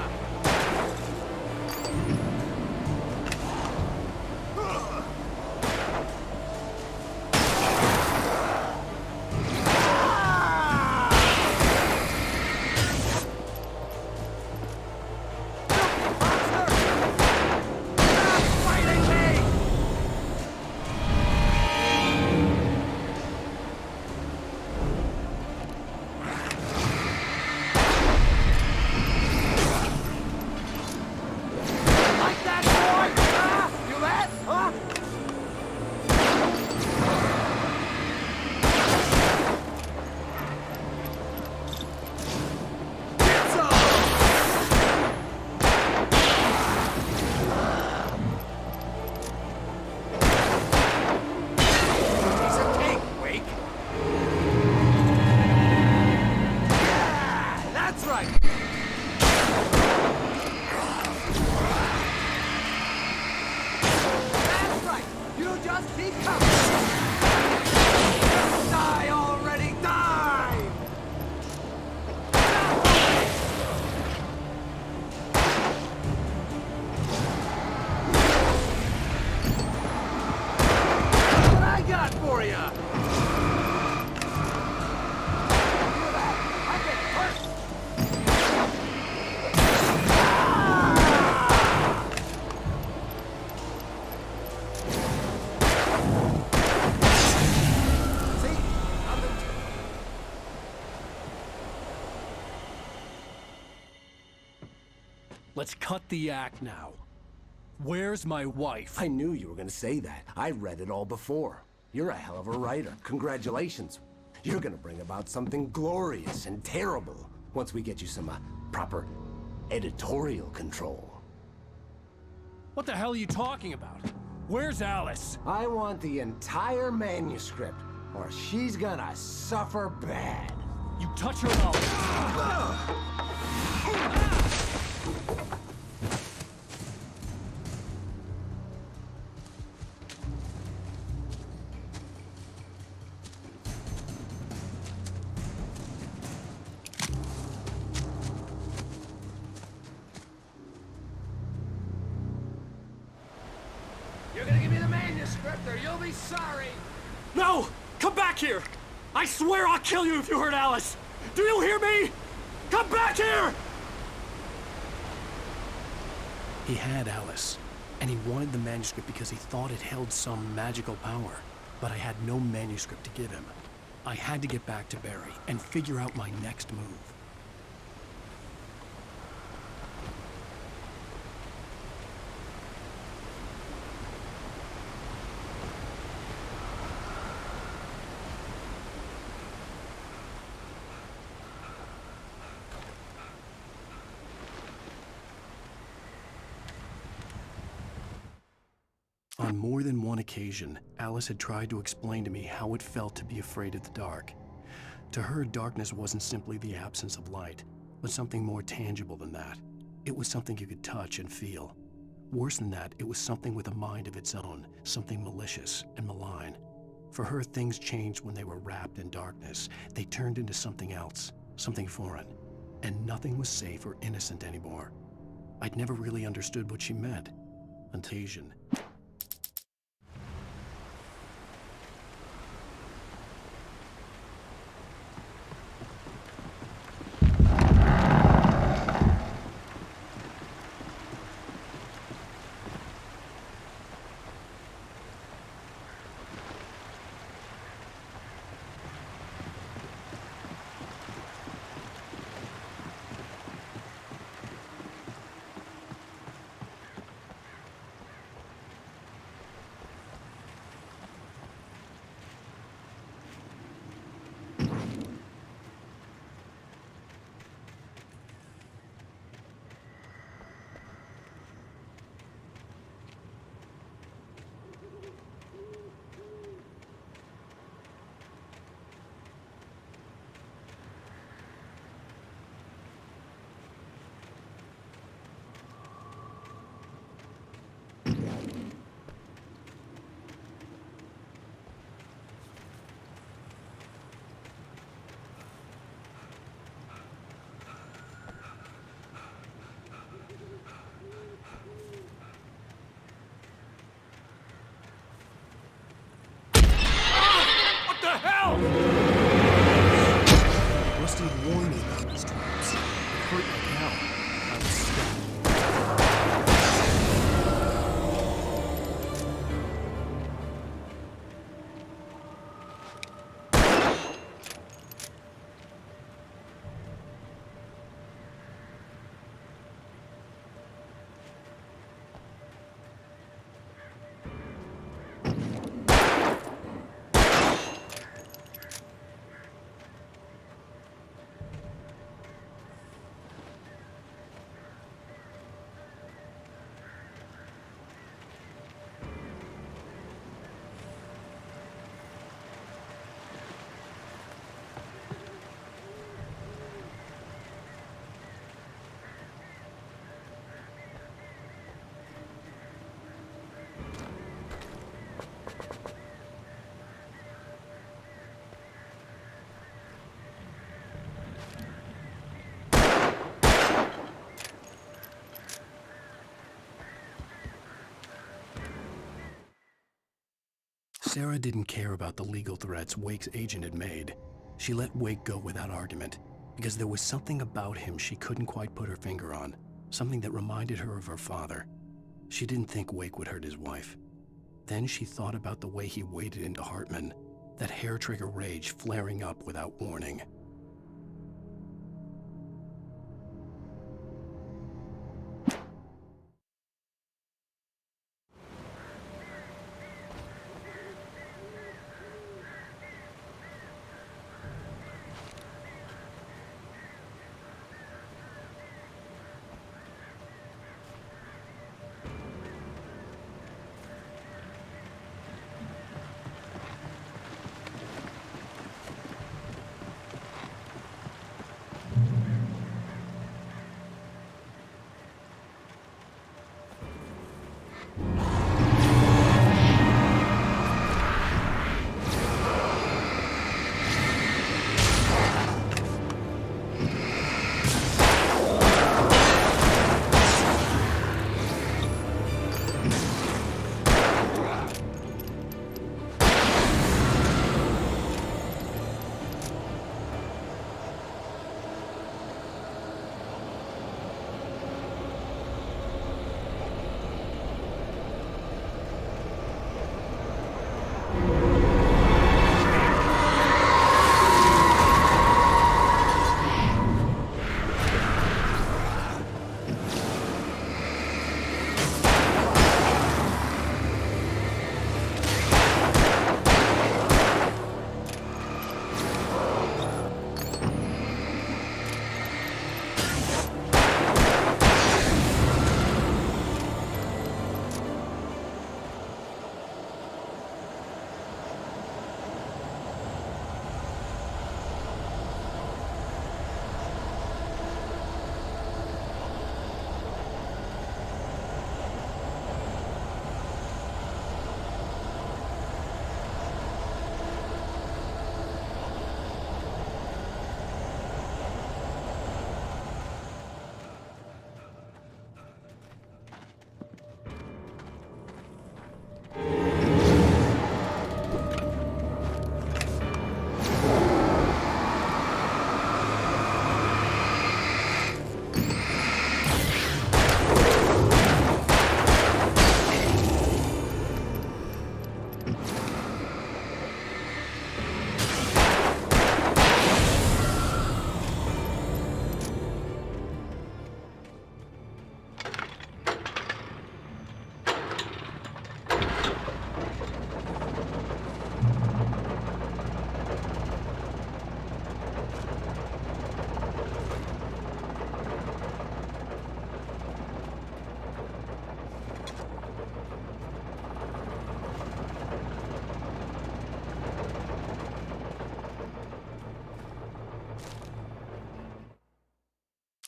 Let's cut the act now. Where's my wife? I knew you were gonna say that. I read it all before. You're a hell of a writer. Congratulations. You're gonna bring about something glorious and terrible once we get you some proper editorial control. What the hell are you talking about? Where's Alice? I want the entire manuscript, or she's gonna suffer bad. You touch her out. You're gonna give me the manuscript or you'll be sorry. No! Come back here! I swear I'll kill you if you hurt Alice! Do you hear me? Come back here! He had Alice, and he wanted the manuscript because he thought it held some magical power. But I had no manuscript to give him. I had to get back to Barry and figure out my next move. On more than one occasion, Alice had tried to explain to me how it felt to be afraid of the dark. To her, darkness wasn't simply the absence of light, but something more tangible than that. It was something you could touch and feel. Worse than that, it was something with a mind of its own, something malicious and malign. For her, things changed when they were wrapped in darkness. They turned into something else, something foreign, and nothing was safe or innocent anymore. I'd never really understood what she meant. Until Sarah didn't care about the legal threats Wake's agent had made. She let Wake go without argument, because there was something about him she couldn't quite put her finger on, something that reminded her of her father. She didn't think Wake would hurt his wife. Then she thought about the way he waded into Hartman, that hair-trigger rage flaring up without warning.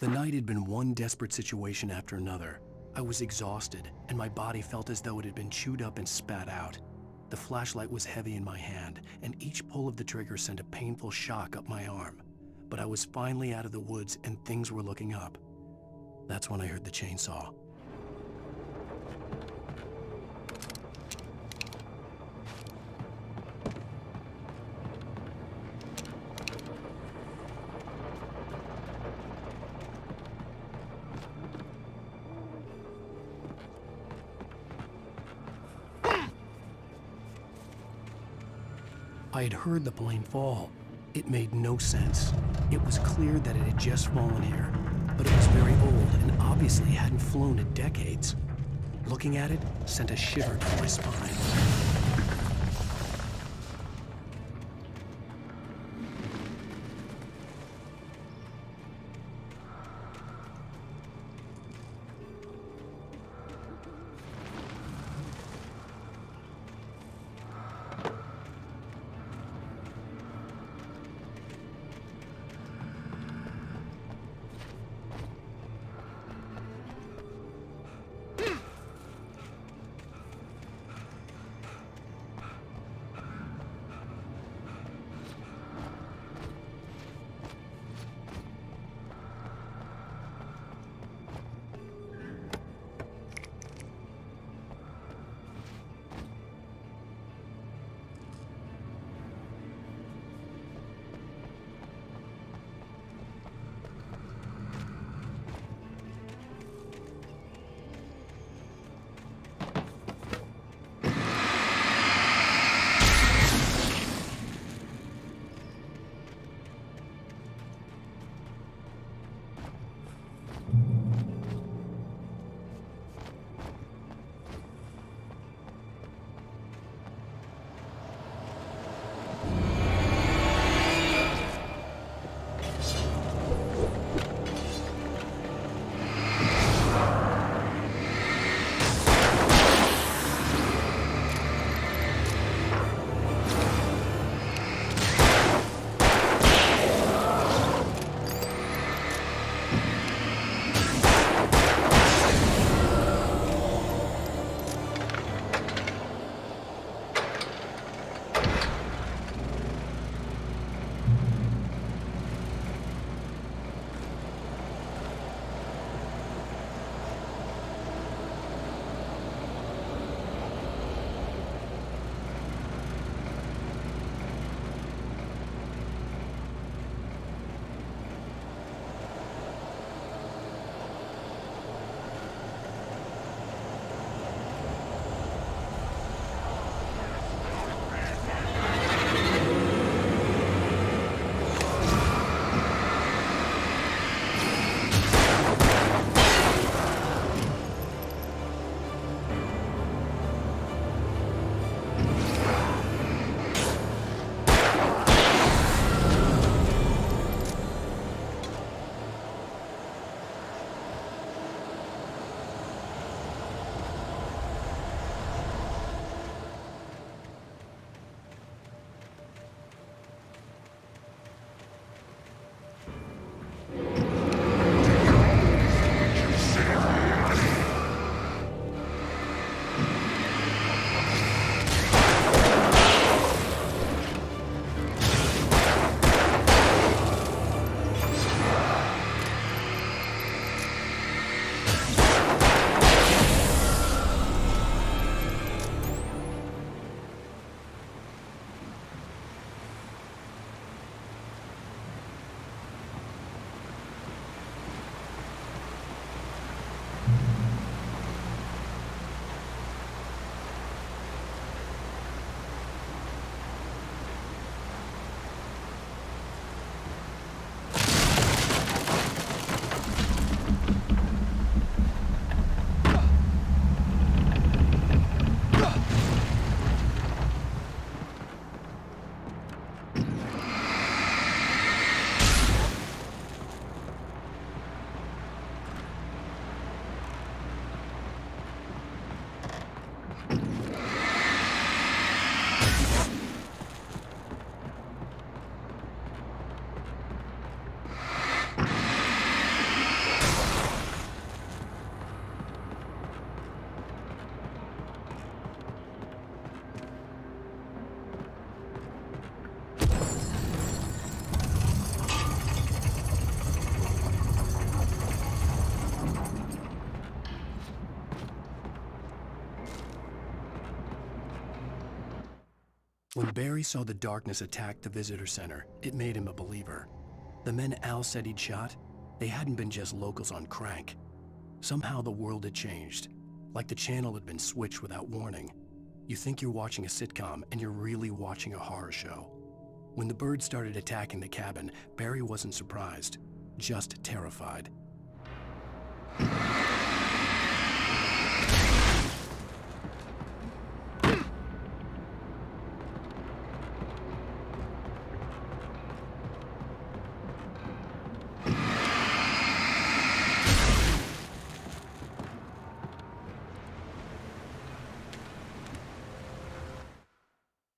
The night had been one desperate situation after another. I was exhausted, and my body felt as though it had been chewed up and spat out. The flashlight was heavy in my hand, and each pull of the trigger sent a painful shock up my arm. But I was finally out of the woods, and things were looking up. That's when I heard the chainsaw. I had heard the plane fall. It made no sense. It was clear that it had just fallen here, but it was very old and obviously hadn't flown in decades. Looking at it sent a shiver down my spine. When Barry saw the darkness attack the visitor center, it made him a believer. The men Al said he'd shot, they hadn't been just locals on crank. Somehow the world had changed, like the channel had been switched without warning. You think you're watching a sitcom, and you're really watching a horror show. When the birds started attacking the cabin, Barry wasn't surprised, just terrified.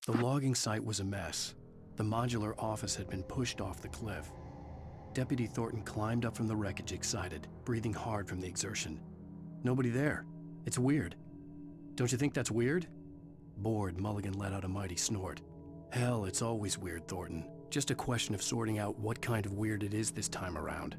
The logging site was a mess. The modular office had been pushed off the cliff. Deputy Thornton climbed up from the wreckage excited, breathing hard from the exertion. Nobody there. It's weird. Don't you think that's weird? Bored, Mulligan let out a mighty snort. Hell, it's always weird, Thornton. Just a question of sorting out what kind of weird it is this time around.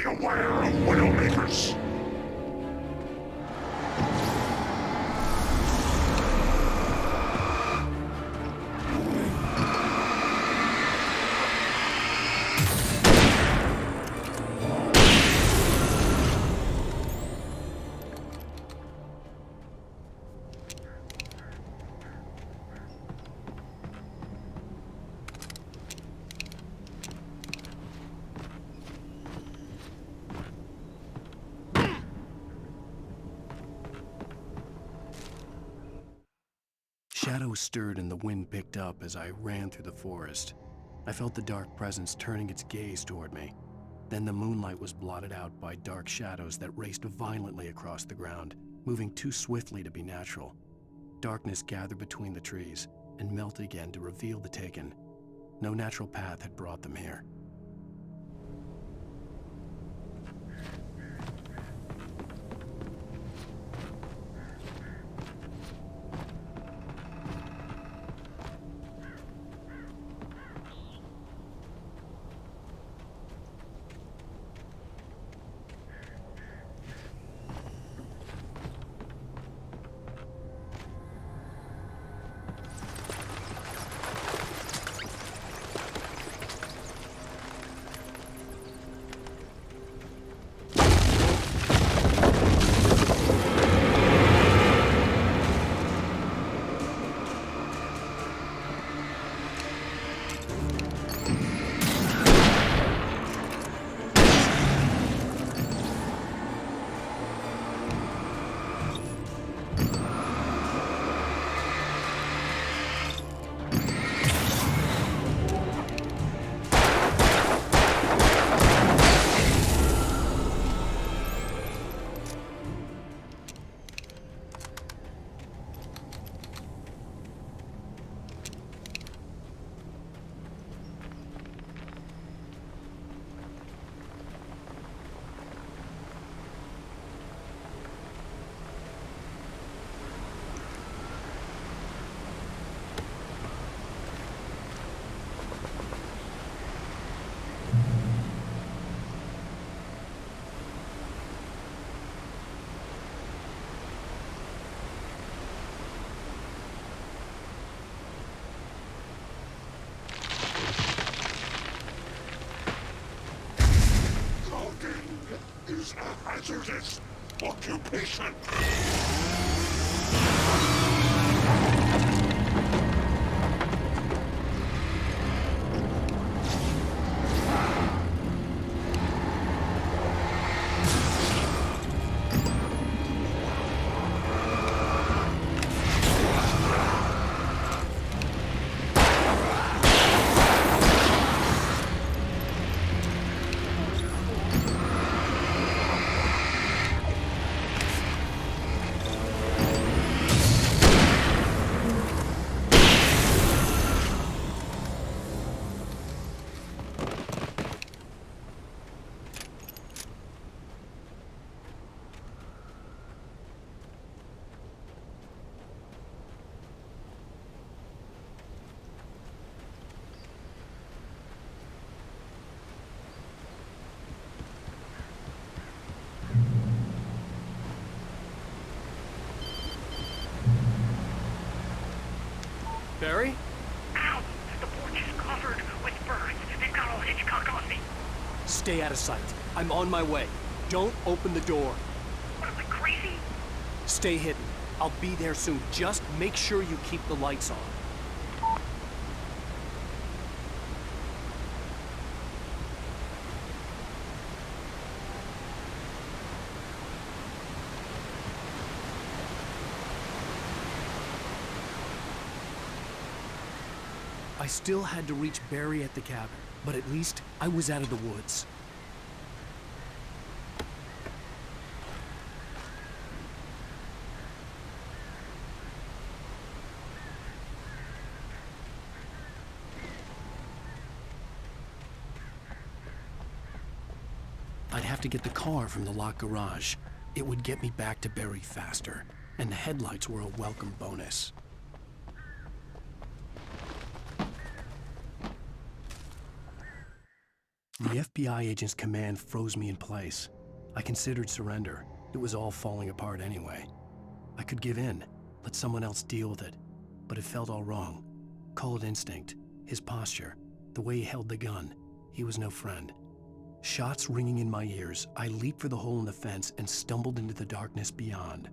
Beware of Widowmakers! Shadows stirred and the wind picked up as I ran through the forest. I felt the dark presence turning its gaze toward me. Then the moonlight was blotted out by dark shadows that raced violently across the ground, moving too swiftly to be natural. Darkness gathered between the trees and melted again to reveal the Taken. No natural path had brought them here. is a hazardous occupation. Barry? Ow! The porch is covered with birds. They've got all Hitchcock on me. Stay out of sight. I'm on my way. Don't open the door. What am I, crazy? Stay hidden. I'll be there soon. Just make sure you keep the lights on. I still had to reach Barry at the cabin, but at least I was out of the woods. I'd have to get the car from the locked garage. It would get me back to Barry faster, and the headlights were a welcome bonus. The FBI agent's command froze me in place. I considered surrender. It was all falling apart anyway. I could give in, let someone else deal with it. But it felt all wrong. Call it instinct, his posture, the way he held the gun. He was no friend. Shots ringing in my ears, I leaped for the hole in the fence and stumbled into the darkness beyond.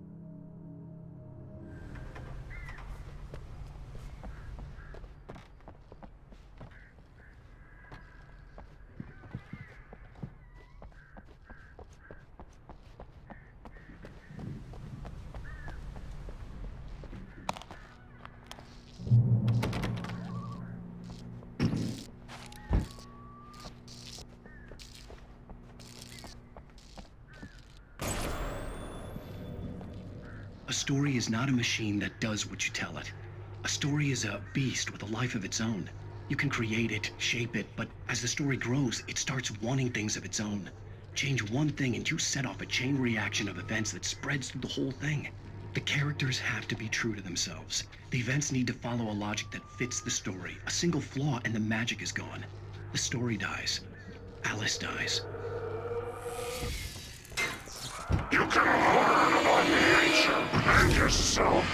A story is not a machine that does what you tell it. A story is a beast with a life of its own. You can create it, shape it, but as the story grows, it starts wanting things of its own. Change one thing and you set off a chain reaction of events that spreads through the whole thing. The characters have to be true to themselves. The events need to follow a logic that fits the story. A single flaw and the magic is gone. The story dies. Alice dies. You can learn about nature and yourself.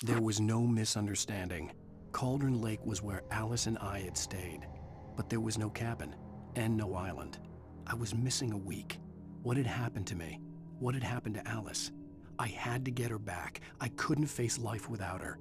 There was no misunderstanding. Cauldron Lake was where Alice and I had stayed, but there was no cabin and no island. I was missing a week. What had happened to me? What had happened to Alice? I had to get her back. I couldn't face life without her.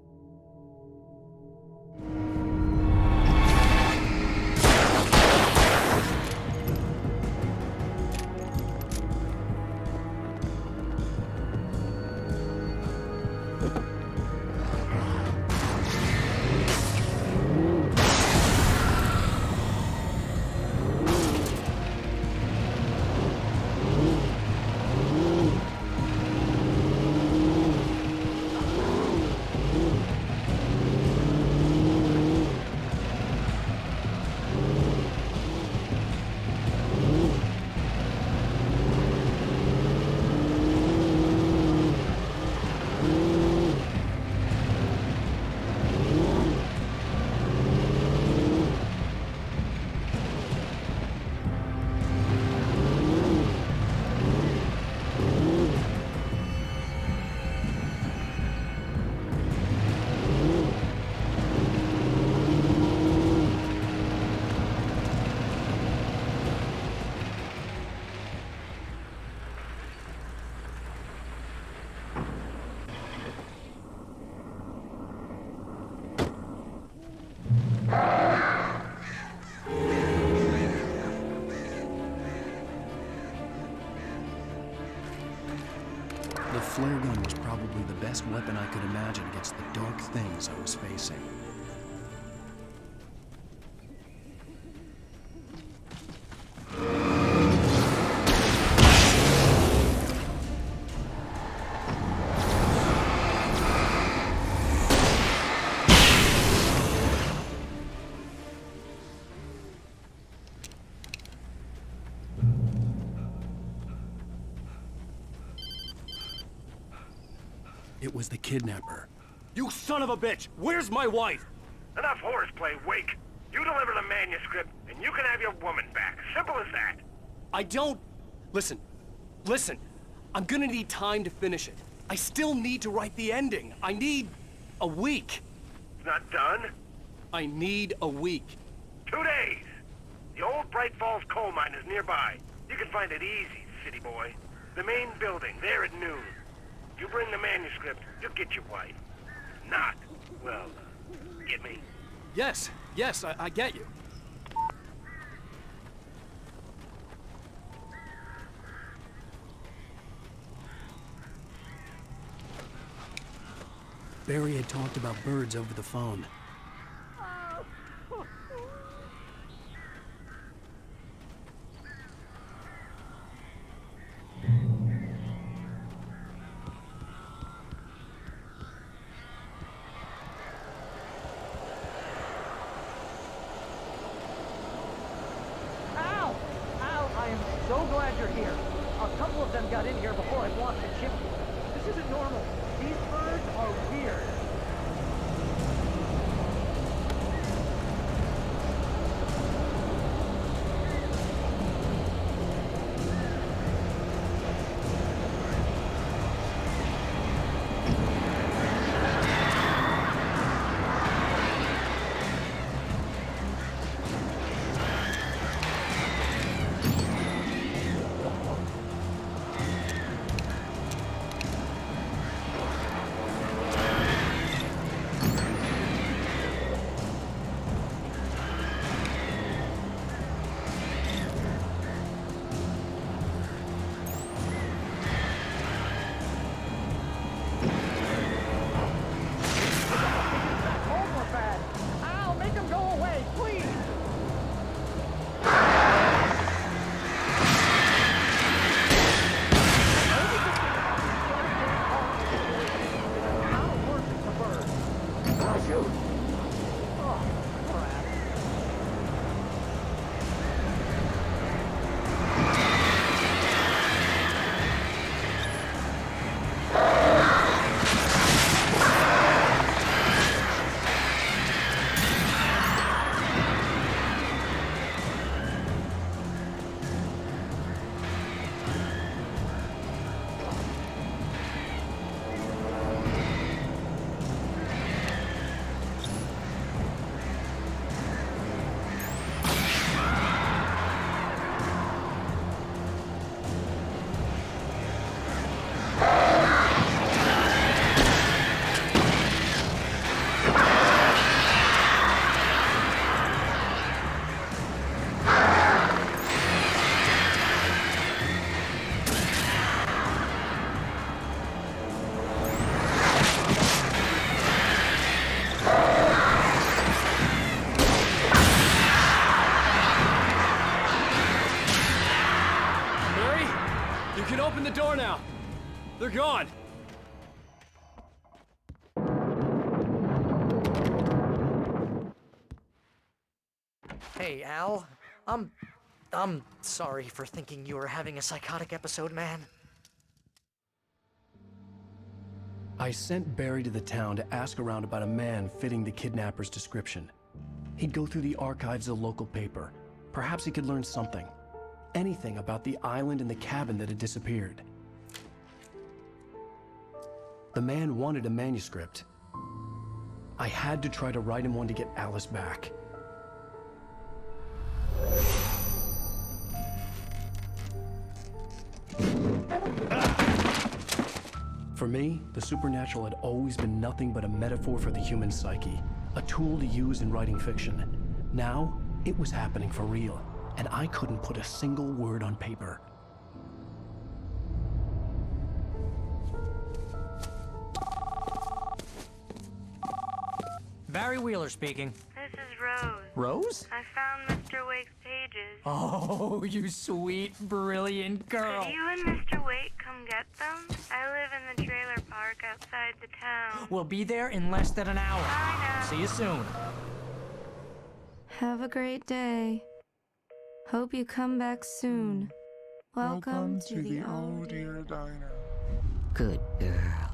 The flare gun was probably the best weapon I could imagine against the dark things I was facing. It was the kidnapper. You son of a bitch! Where's my wife? Enough horseplay, Wake. You deliver the manuscript, and you can have your woman back. Simple as that. I don't... Listen. I'm gonna need time to finish it. I still need to write the ending. I need a week. It's not done? I need a week. 2 days. The old Bright Falls coal mine is nearby. You can find it easy, city boy. The main building, there at noon. You bring the manuscript, you'll get your wife. If not, well, get me? Yes, I get you. Barry had talked about birds over the phone. I am so glad you're here. A couple of them got in here before I blocked the chimney. This isn't normal. These birds are weird. the door now. They're gone. Hey, Al. I'm sorry for thinking you were having a psychotic episode, man. I sent Barry to the town to ask around about a man fitting the kidnapper's description. He'd go through the archives of the local paper. Perhaps he could learn something. Anything about the island and the cabin that had disappeared. The man wanted a manuscript. I had to try to write him one to get Alice back. For me, the supernatural had always been nothing but a metaphor for the human psyche, a tool to use in writing fiction. Now, it was happening for real, and I couldn't put a single word on paper. Barry Wheeler speaking. This is Rose. Rose? I found Mr. Wake's pages. Oh, you sweet, brilliant girl. Could you and Mr. Wake come get them? I live in the trailer park outside the town. We'll be there in less than an hour. Bye now. See you soon. Have a great day. Hope you come back soon. Welcome to the Oh Dear Diner. Good girl.